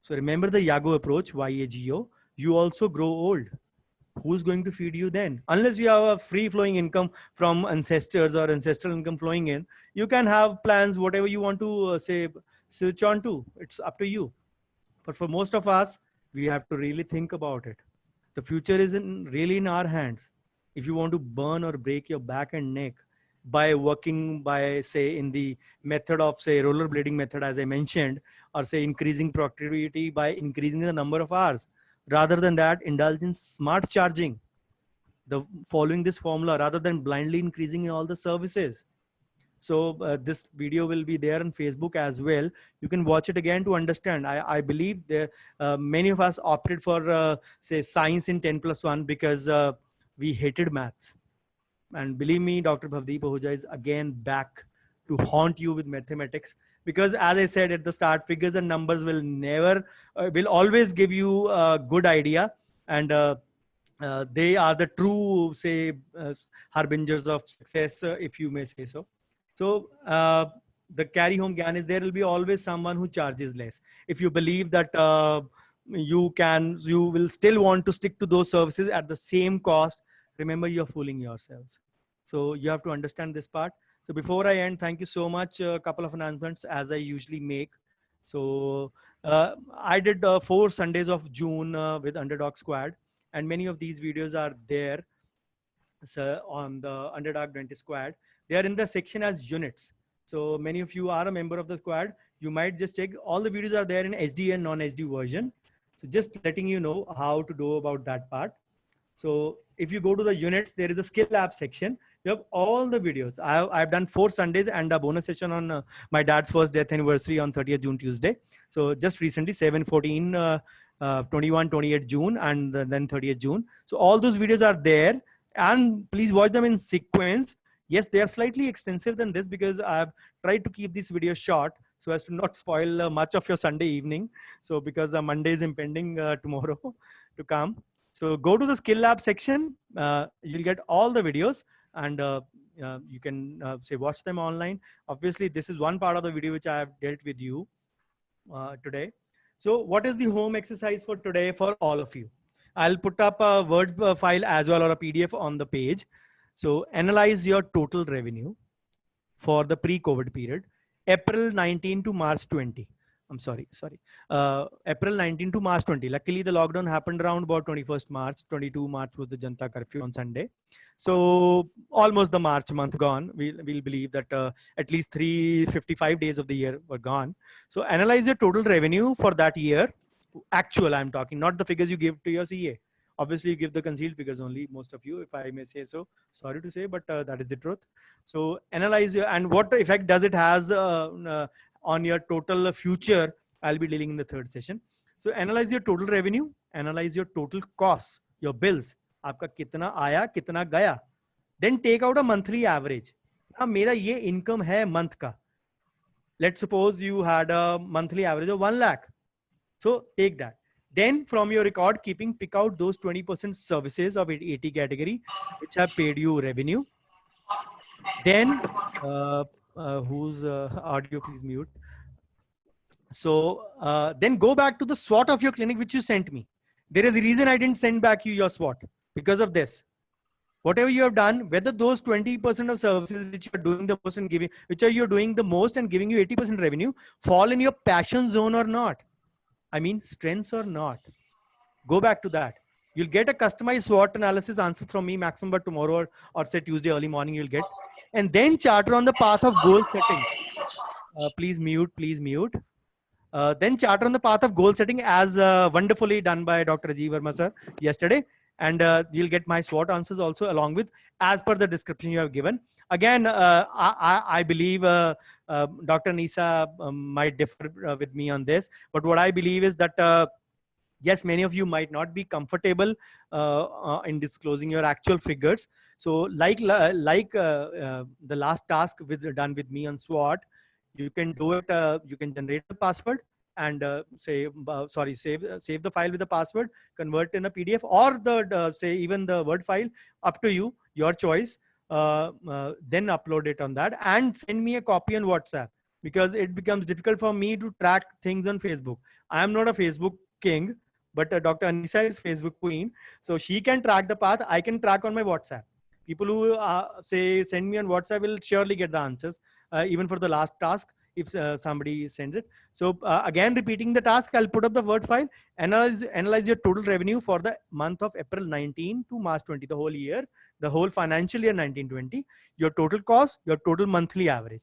So remember the Yago approach, YAGO, you also grow old. Who's going to feed you then? Unless you have a free flowing income from ancestors or ancestral income flowing in, you can have plans, whatever you want to say, switch on to. It's up to you. But for most of us, we have to really think about it. The future is really in our hands. If you want to burn or break your back and neck by working by, say, in the method of, say, rollerblading method, as I mentioned, or say increasing productivity by increasing the number of hours, rather than that, indulge in smart charging, following this formula, rather than blindly increasing in all the services. So this video will be there on Facebook as well. You can watch it again to understand. I believe there, many of us opted for, say, science in 10+1 because we hated maths. And believe me, Dr. Bhavdeep Ahuja is again back to haunt you with mathematics. Because as I said at the start, figures and numbers will will always give you a good idea. And they are the true, say, harbingers of success, if you may say so. So the carry home gyan is there will be always someone who charges less. If you believe that you will still want to stick to those services at the same cost, remember you're fooling yourselves. So you have to understand this part. So before I end, thank you so much. A couple of announcements as I usually make. So I did 4 Sundays of June with Underdog Squad, and many of these videos are there. So on the Underdog Dentist Squad, they are in the section as units. So many of you are a member of the squad. you might just check. All the videos are there in HD and non-HD version. So just letting you know how to do about that part. So if you go to the units, there is a skill lab section. You have all the videos. I've done 4 Sundays and a bonus session on my dad's first death anniversary on 30th June, Tuesday. So just recently, 7, 14, 21, 28 June, and then 30th June. So all those videos are there, and please watch them in sequence. Yes, they are slightly extensive than this because I've tried to keep this video short so as to not spoil much of your Sunday evening. So because Monday is impending tomorrow to come. So go to the skill lab section. You'll get all the videos, and you can say watch them online. Obviously, this is one part of the video which I have dealt with you today. So what is the home exercise for today for all of you? I'll put up a Word file as well, or a PDF on the page. So analyze your total revenue for the pre-COVID period, April 19 to March 20. I'm sorry. April 19 to March 20. Luckily, the lockdown happened around about 21st March. 22 March was the Janta curfew on Sunday. So almost the March month gone. We'll believe that at least 355 days of the year were gone. So analyze your total revenue for that year. Actual, I'm talking, not the figures you give to your CA. Obviously, you give the concealed figures only, most of you, if I may say so. Sorry to say, but that is the truth. So analyze your, and what effect does it has on your total future. I'll be dealing in the third session. So analyze your total revenue, analyze your total costs, your bills. आपका कितना आया, कितना गया. Then take out a monthly average. now मेरा ये income है month का. Let's suppose you had a monthly average of 1 lakh. So take that. Then from your record keeping, pick out those 20% services of 80 category which have paid you revenue. Then whose audio please mute. So then go back to the SWOT of your clinic which you sent me. There is a reason I didn't send back you your SWOT because of this. Whatever you have done, whether those 20% of services which you are doing the most and giving, which are you doing the most and giving you 80% revenue, fall in your passion zone or not. I mean, strengths or not. Go back to that. You'll get a customized SWOT analysis answer from me maximum by tomorrow or say Tuesday early morning you'll get. And then charter on the path of goal setting. Please mute, please mute. Then charter on the path of goal setting as wonderfully done by Dr. Rajiv Verma sir yesterday. And you'll get my SWOT answers also along with as per the description you have given. Again, I believe Dr. Nisa might differ with me on this, but what I believe is that yes, many of you might not be comfortable in disclosing your actual figures. So like the last task done with me on SWOT, you can do it. You can generate the password and save the file with the password, convert in a PDF or say even the Word file, up to you, your choice. Then upload it on that and send me a copy on WhatsApp, because it becomes difficult for me to track things on Facebook. I am not a Facebook king, but Dr. Anisa is Facebook queen. So she can track the path. I can track on my WhatsApp. People who say send me on WhatsApp will surely get the answers, even for the last task, if somebody sends it. So again, repeating the task, I'll put up the Word file, analyze your total revenue for the month of April 19 to March 20, the whole year, the whole financial year 1920, your total cost, your total monthly average.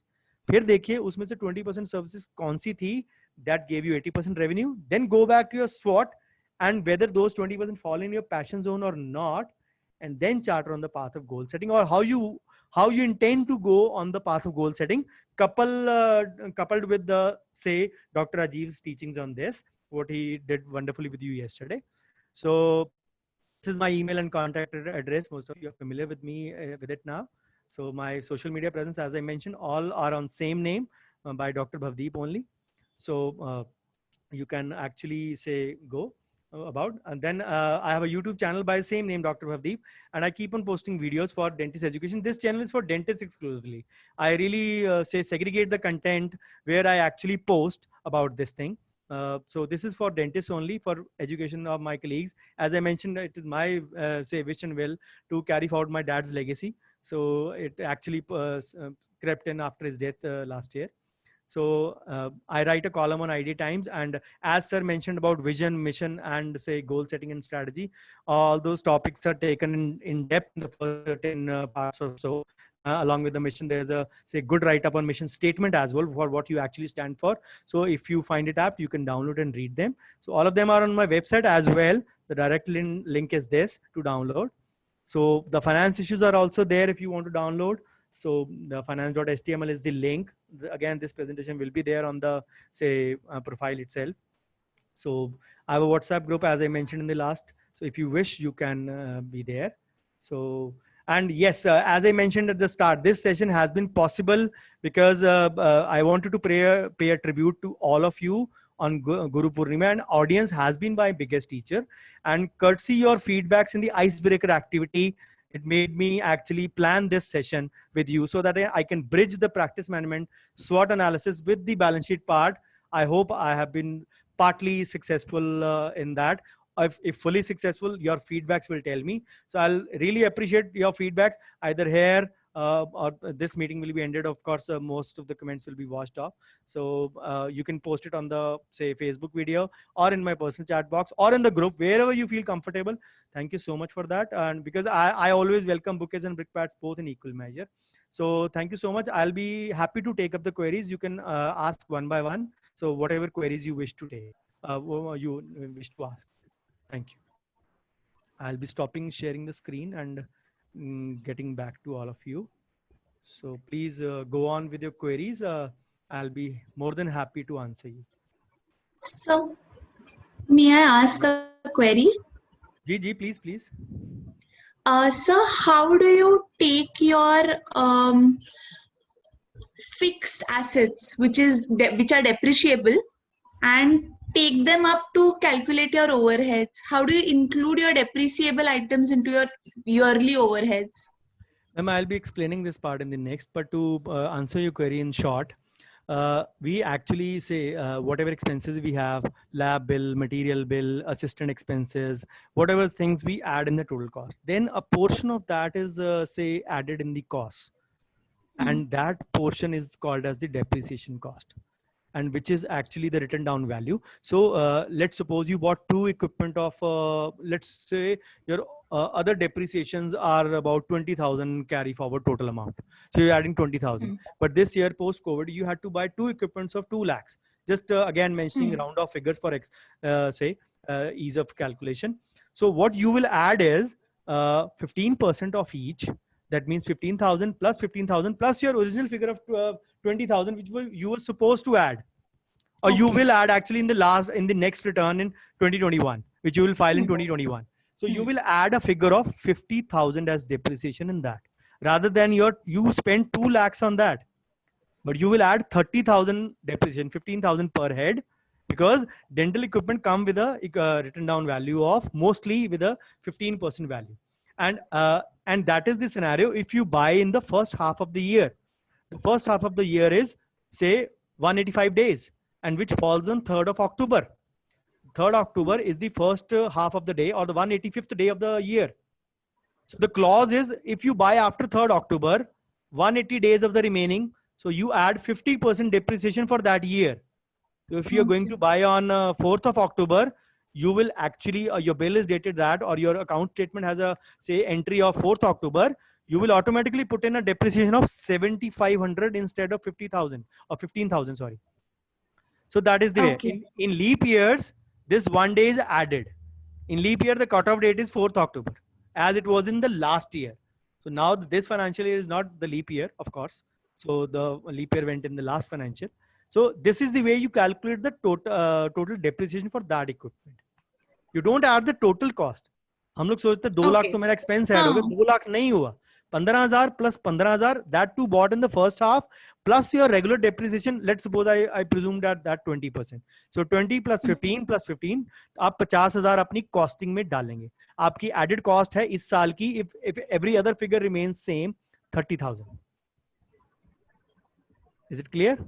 फिर देखिए उसमें से 20% services कौन सी थी that gave you 80% revenue. Then go back to your SWOT and whether those 20% fall in your passion zone or not, and then charter on the path of goal setting, or how you intend to go on the path of goal setting, coupled with the say Dr. Ajiv's teachings on this, what he did wonderfully with you yesterday. So this is my email and contact address. Most of you are familiar with me with it now. So my social media presence, as I mentioned, all are on same name by Dr. Bhavdeep only. So you can actually say go about. And then I have a YouTube channel by the same name, Dr. Bhavdeep, and I keep on posting videos for dentist education. This channel is for dentists exclusively. I really say segregate the content where I actually post about this thing. So this is for dentists only, for education of my colleagues. As I mentioned, it is my say wish and will to carry forward my dad's legacy. So it actually crept in after his death last year. So I write a column on ID Times, and as sir mentioned about vision, mission, and say goal setting and strategy, all those topics are taken in depth in the first 10 parts or so along with the mission, there's a say good write-up on mission statement as well for what you actually stand for. So if you find it apt, you can download and read them. So all of them are on my website as well. The direct link is this to download. So the finance issues are also there if you want to download. So the finance.html is the link. Again, this presentation will be there on the say profile itself. So I have a WhatsApp group, as I mentioned in the last. So if you wish, you can be there. So, and yes, as I mentioned at the start, this session has been possible because I wanted to pay a tribute to all of you on Guru Purnima, and audience has been my biggest teacher. And courtesy your feedbacks in the icebreaker activity, it made me actually plan this session with you so that I can bridge the practice management SWOT analysis with the balance sheet part. I hope I have been partly successful in that. If fully successful, your feedbacks will tell me. So I'll really appreciate your feedbacks either here or this meeting will be ended. Of course, most of the comments will be washed off. So you can post it on the say Facebook video or in my personal chat box or in the group, wherever you feel comfortable. Thank you so much for that. And because I always welcome bouquets and brickbats both in equal measure. So thank you so much. I'll be happy to take up the queries. You can ask one by one. So whatever queries you wish to take, you wish to ask. Thank you. I'll be stopping sharing the screen and getting back to all of you. So please go on with your queries. I'll be more than happy to answer you. So, may I ask a query? Ji, please. Sir, how do you take your fixed assets, which are depreciable, and take them up to calculate your overheads? How do you include your depreciable items into your yearly overheads? I'll be explaining this part in the next, but to answer your query in short, we actually say whatever expenses we have, lab bill, material bill, assistant expenses, whatever things we add in the total cost. Then a portion of that is say added in the cost. And that portion is called as the depreciation cost, and which is actually the written down value. So let's suppose you bought two equipment of, let's say your other depreciations are about 20,000 carry forward total amount. So you're adding 20,000. But this year post COVID, you had to buy two equipments of 2 lakhs. Just again mentioning round off figures for ease of calculation. So what you will add is 15% of each. That means 15,000 plus 15,000 plus your original figure of 20,000, which you were supposed to add, or you will add actually in the next return in 2021, which you will file in 2021. So you will add a figure of 50,000 as depreciation in that, rather than you spend 2 lakhs on that, but you will add 30,000 depreciation, 15,000 per head, because dental equipment come with a written down value of mostly with a 15% value. And that is the scenario if you buy in the first half of the year. The first half of the year is say 185 days, and which falls on 3rd of October. 3rd October is the first half of the day, or the 185th day of the year. So the clause is if you buy after 3rd October, 180 days of the remaining, so you add 50% depreciation for that year. So if you're going to buy on 4th of October, you will actually, your bill is dated that, or your account statement has a say entry of 4th October, you will automatically put in a depreciation of 7,500 instead of 50,000 or 15,000, sorry. So that is the way. In leap years, this 1 day is added. In leap year, the cutoff date is 4th October, as it was in the last year. So now this financial year is not the leap year, of course. So the leap year went in the last financial. So this is the way you calculate the total depreciation for that equipment. You don't add the total cost. हम लोग सोचते 2 लाख तो मेरा expense add हो गया, 2 लाख नहीं हुआ. 15,000 plus 15,000, that too bought in the first half, plus your regular depreciation. Let's suppose I presume that 20%. So 20 plus 15 plus 15, आप 50,000 अपनी costing में डालेंगे. आपकी added cost है इस साल की, if every other figure remains same, 30,000. Is it clear?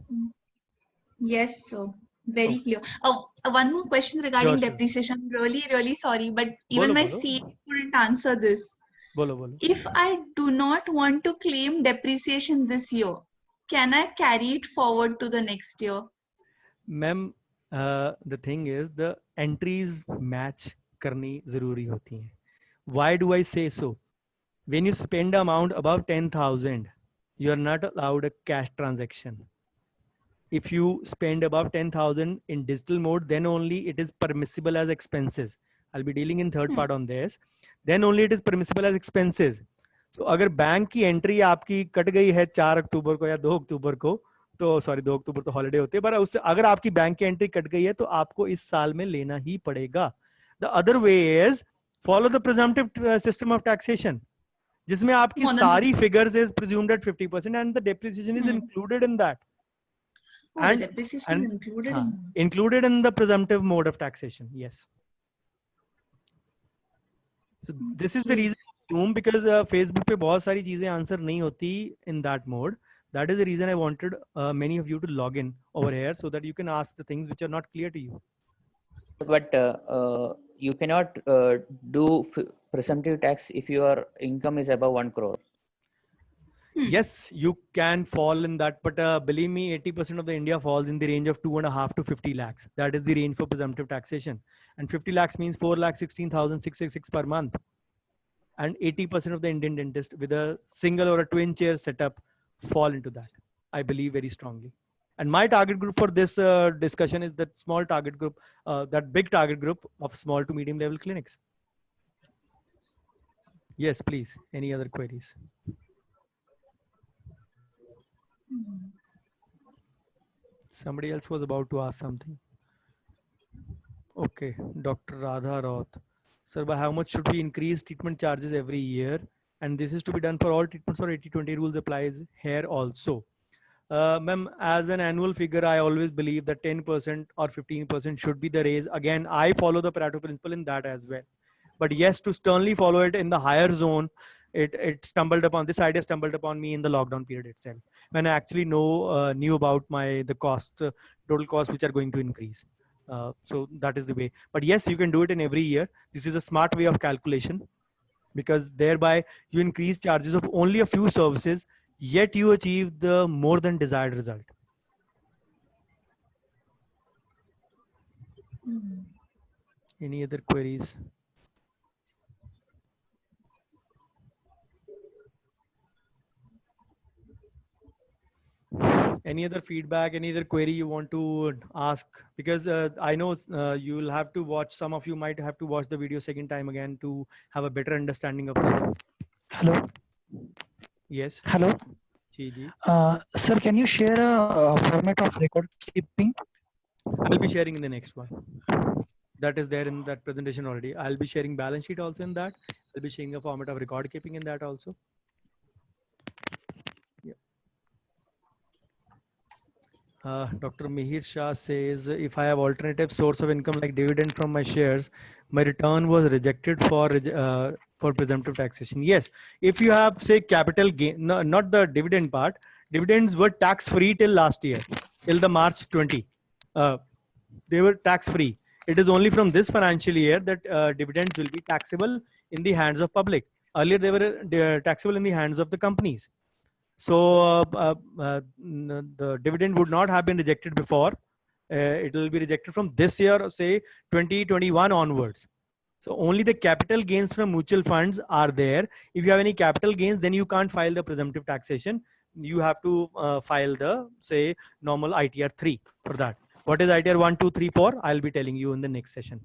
Yes, sir. Very clear. Oh, one more question regarding depreciation. Really, really sorry, but even my CA couldn't answer this. Bolo. If I do not want to claim depreciation this year, can I carry it forward to the next year? Ma'am, the thing is the entries match करनी जरूरी होती हैं. Why do I say so? When you spend amount above 10,000, you are not allowed a cash transaction. If you spend above 10,000 in digital mode, then only it is permissible as expenses. I'll be dealing in third part on this. Then only it is permissible as expenses. So अगर bank की entry आपकी cut गई है 4 अक्टूबर को या 2 अक्टूबर को, तो sorry 2 अक्टूबर तो हॉलिडे होती है, पर उससे अगर आपकी बैंक की एंट्री कट गई है तो आपको इस साल में लेना ही पड़ेगा. The other way is follow the presumptive system of taxation, जिसमें आपकी सारी figures is presumed at 50% and the depreciation is included in that. Oh, the depreciation is included in included in the presumptive mode of taxation. Yes. So this is the reason I assume, because Facebook पे बहुत सारी चीजें answer नहीं होती in that mode. That is the reason I wanted many of you to log in over here so that you can ask the things which are not clear to you. But you cannot do presumptive tax if your income is above 1 crore. Yes, you can fall in that, but believe me, 80% of the India falls in the range of 2.5 to 50 lakhs. That is the range for presumptive taxation. And 50 lakhs means 4,16,666 per month. And 80% of the Indian dentist with a single or a twin chair setup fall into that. I believe very strongly. And my target group for this discussion is that small target group, that big target group of small to medium level clinics. Yes, please. Any other queries? Somebody else was about to ask something. Okay, Dr. Radha Roth. Sir, by how much should we increase treatment charges every year? And this is to be done for all treatments, or 80-20 rules applies here also. Ma'am, as an annual figure, I always believe that 10% or 15% should be the raise. Again, I follow the Pareto principle in that as well. But yes, to sternly follow it in the higher zone, it stumbled upon, this idea stumbled upon me in the lockdown period itself, when I actually knew about the costs, total costs which are going to increase. So that is the way. But yes, you can do it in every year. This is a smart way of calculation, because thereby you increase charges of only a few services, yet you achieve the more than desired result. Any other queries? Any other feedback, any other query you want to ask? Because I know you will have to watch, some of you might have to watch the video second time again to have a better understanding of this. Hello. Yes. Hello. Ji. Sir, can you share a format of record keeping? I'll be sharing in the next one. That is there in that presentation already. I'll be sharing balance sheet also in that. I'll be sharing a format of record keeping in that also. Dr. Mihir Shah says, if I have alternative source of income like dividend from my shares, my return was rejected for presumptive taxation. Yes, if you have, say, capital gain, no, not the dividend part. Dividends were tax free till last year, till the March 20. They were tax free. It is only from this financial year that dividends will be taxable in the hands of public. Earlier, they were taxable in the hands of the companies. So the dividend would not have been rejected before. It will be rejected from this year, say 2021 onwards. So only the capital gains from mutual funds are there. If you have any capital gains, then you can't file the presumptive taxation. You have to file the, say, normal ITR 3 for that. What is ITR 1, 2, 3, 4? I'll be telling you in the next session.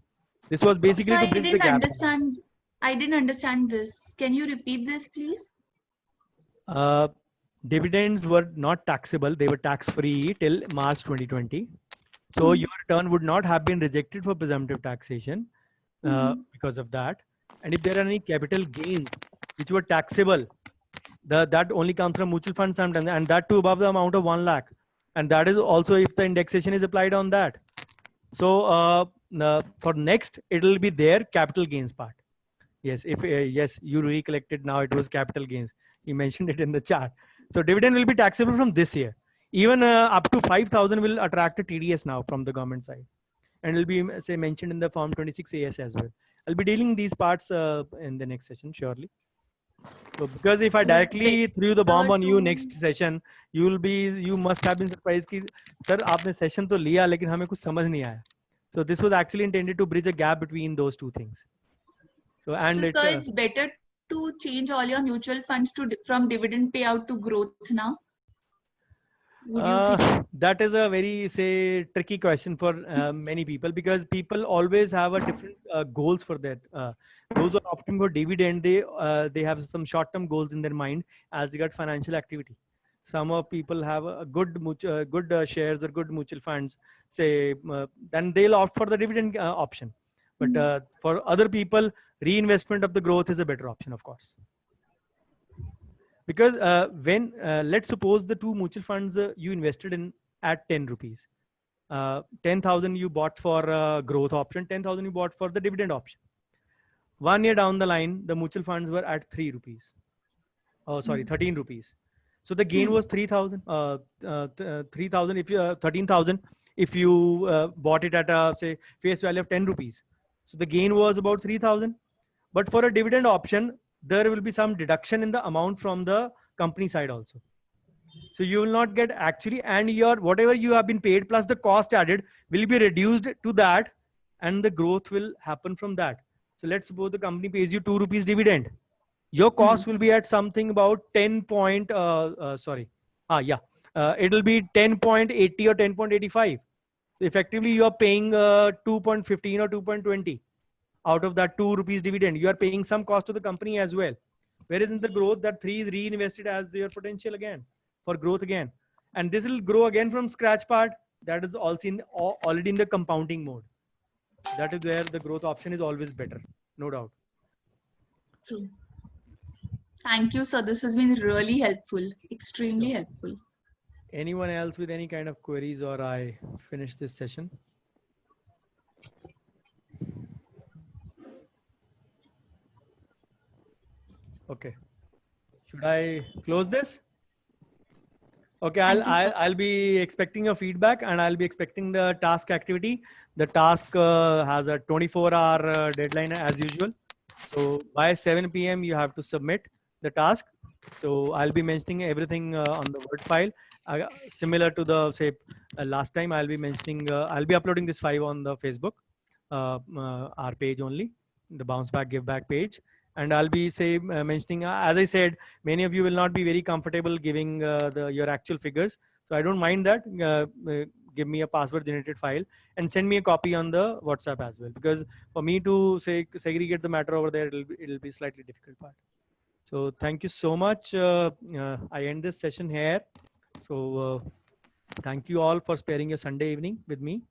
This was basically So to bridge the gap. I didn't understand this. Can you repeat this, please? Dividends were not taxable. They were tax free till March 2020. So your return would not have been rejected for presumptive taxation because of that. And if there are any capital gains which were taxable, that only comes from mutual funds sometimes, and that too above the amount of 1 lakh. And that is also if the indexation is applied on that. So for next, it will be their capital gains part. Yes, if yes, you recollected now, it was capital gains. You mentioned it in the chart. So dividend will be taxable from this year. Even up to 5,000 will attract a TDS now from the government side. And will be, say, mentioned in the Form 26 AS as well. I'll be dealing these parts in the next session, surely. So because if I directly threw the bomb on you next session, you must have been surprised कि sir आपने session तो लिया लेकिन हमें कुछ समझ नहीं आया. So this was actually intended to bridge a gap between those two things. So and so it's better to change all your mutual funds to from dividend payout to growth now? Would you think? That is a very, say, tricky question for many people, because people always have a different goals for that. Those who are opting for dividend, they have some short-term goals in their mind as regard financial activity. Some of people have a good shares or good mutual funds, say, then they'll opt for the dividend option. But for other people, reinvestment of the growth is a better option, of course. Because when let's suppose the two mutual funds you invested in at 10 rupees, 10,000 you bought for growth option, 10,000 you bought for the dividend option. 1 year down the line, the mutual funds were at 3 rupees. Oh, sorry, 13 rupees. So the gain was 3,000. 3,000 if you 13,000 if you bought it at say face value of 10 rupees. So the gain was about 3,000. But for a dividend option, there will be some deduction in the amount from the company side also. So you will not get actually, and your whatever you have been paid plus the cost added will be reduced to that, and the growth will happen from that. So let's suppose the company pays you 2 rupees dividend. Your cost will be at something about 10 point, it will be 10.80 or 10.85. Effectively, you are paying 2.15 or 2.20. Out of that 2 rupees dividend, you are paying some cost to the company as well. Whereas in the growth, that 3 is reinvested as your potential again for growth again. And this will grow again from scratch part. That is also already in the compounding mode. That is where the growth option is always better, no doubt. True. Thank you, sir. This has been really helpful, extremely helpful. Anyone else with any kind of queries, or I finish this session? Okay. Should I close this? Okay, I'll be expecting your feedback, and I'll be expecting the task activity. The task has a 24-hour deadline as usual. So by 7 p.m. you have to submit the task. So I'll be mentioning everything on the Word file. Similar to the last time, I'll be mentioning. I'll be uploading this file on the Facebook, our page only, the Bounce Back Give Back page. And I'll be mentioning, as I said, many of you will not be very comfortable giving your actual figures. So I don't mind that. Give me a password generated file and send me a copy on the WhatsApp as well. Because for me to segregate the matter over there, it'll be slightly difficult part. So thank you so much. I end this session here. So thank you all for sparing your Sunday evening with me.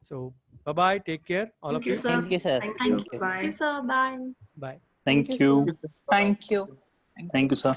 So bye-bye. Take care, all of you. Thank you, sir. Thank you, sir. Bye. Bye. Thank you. Thank you. Thank you, sir.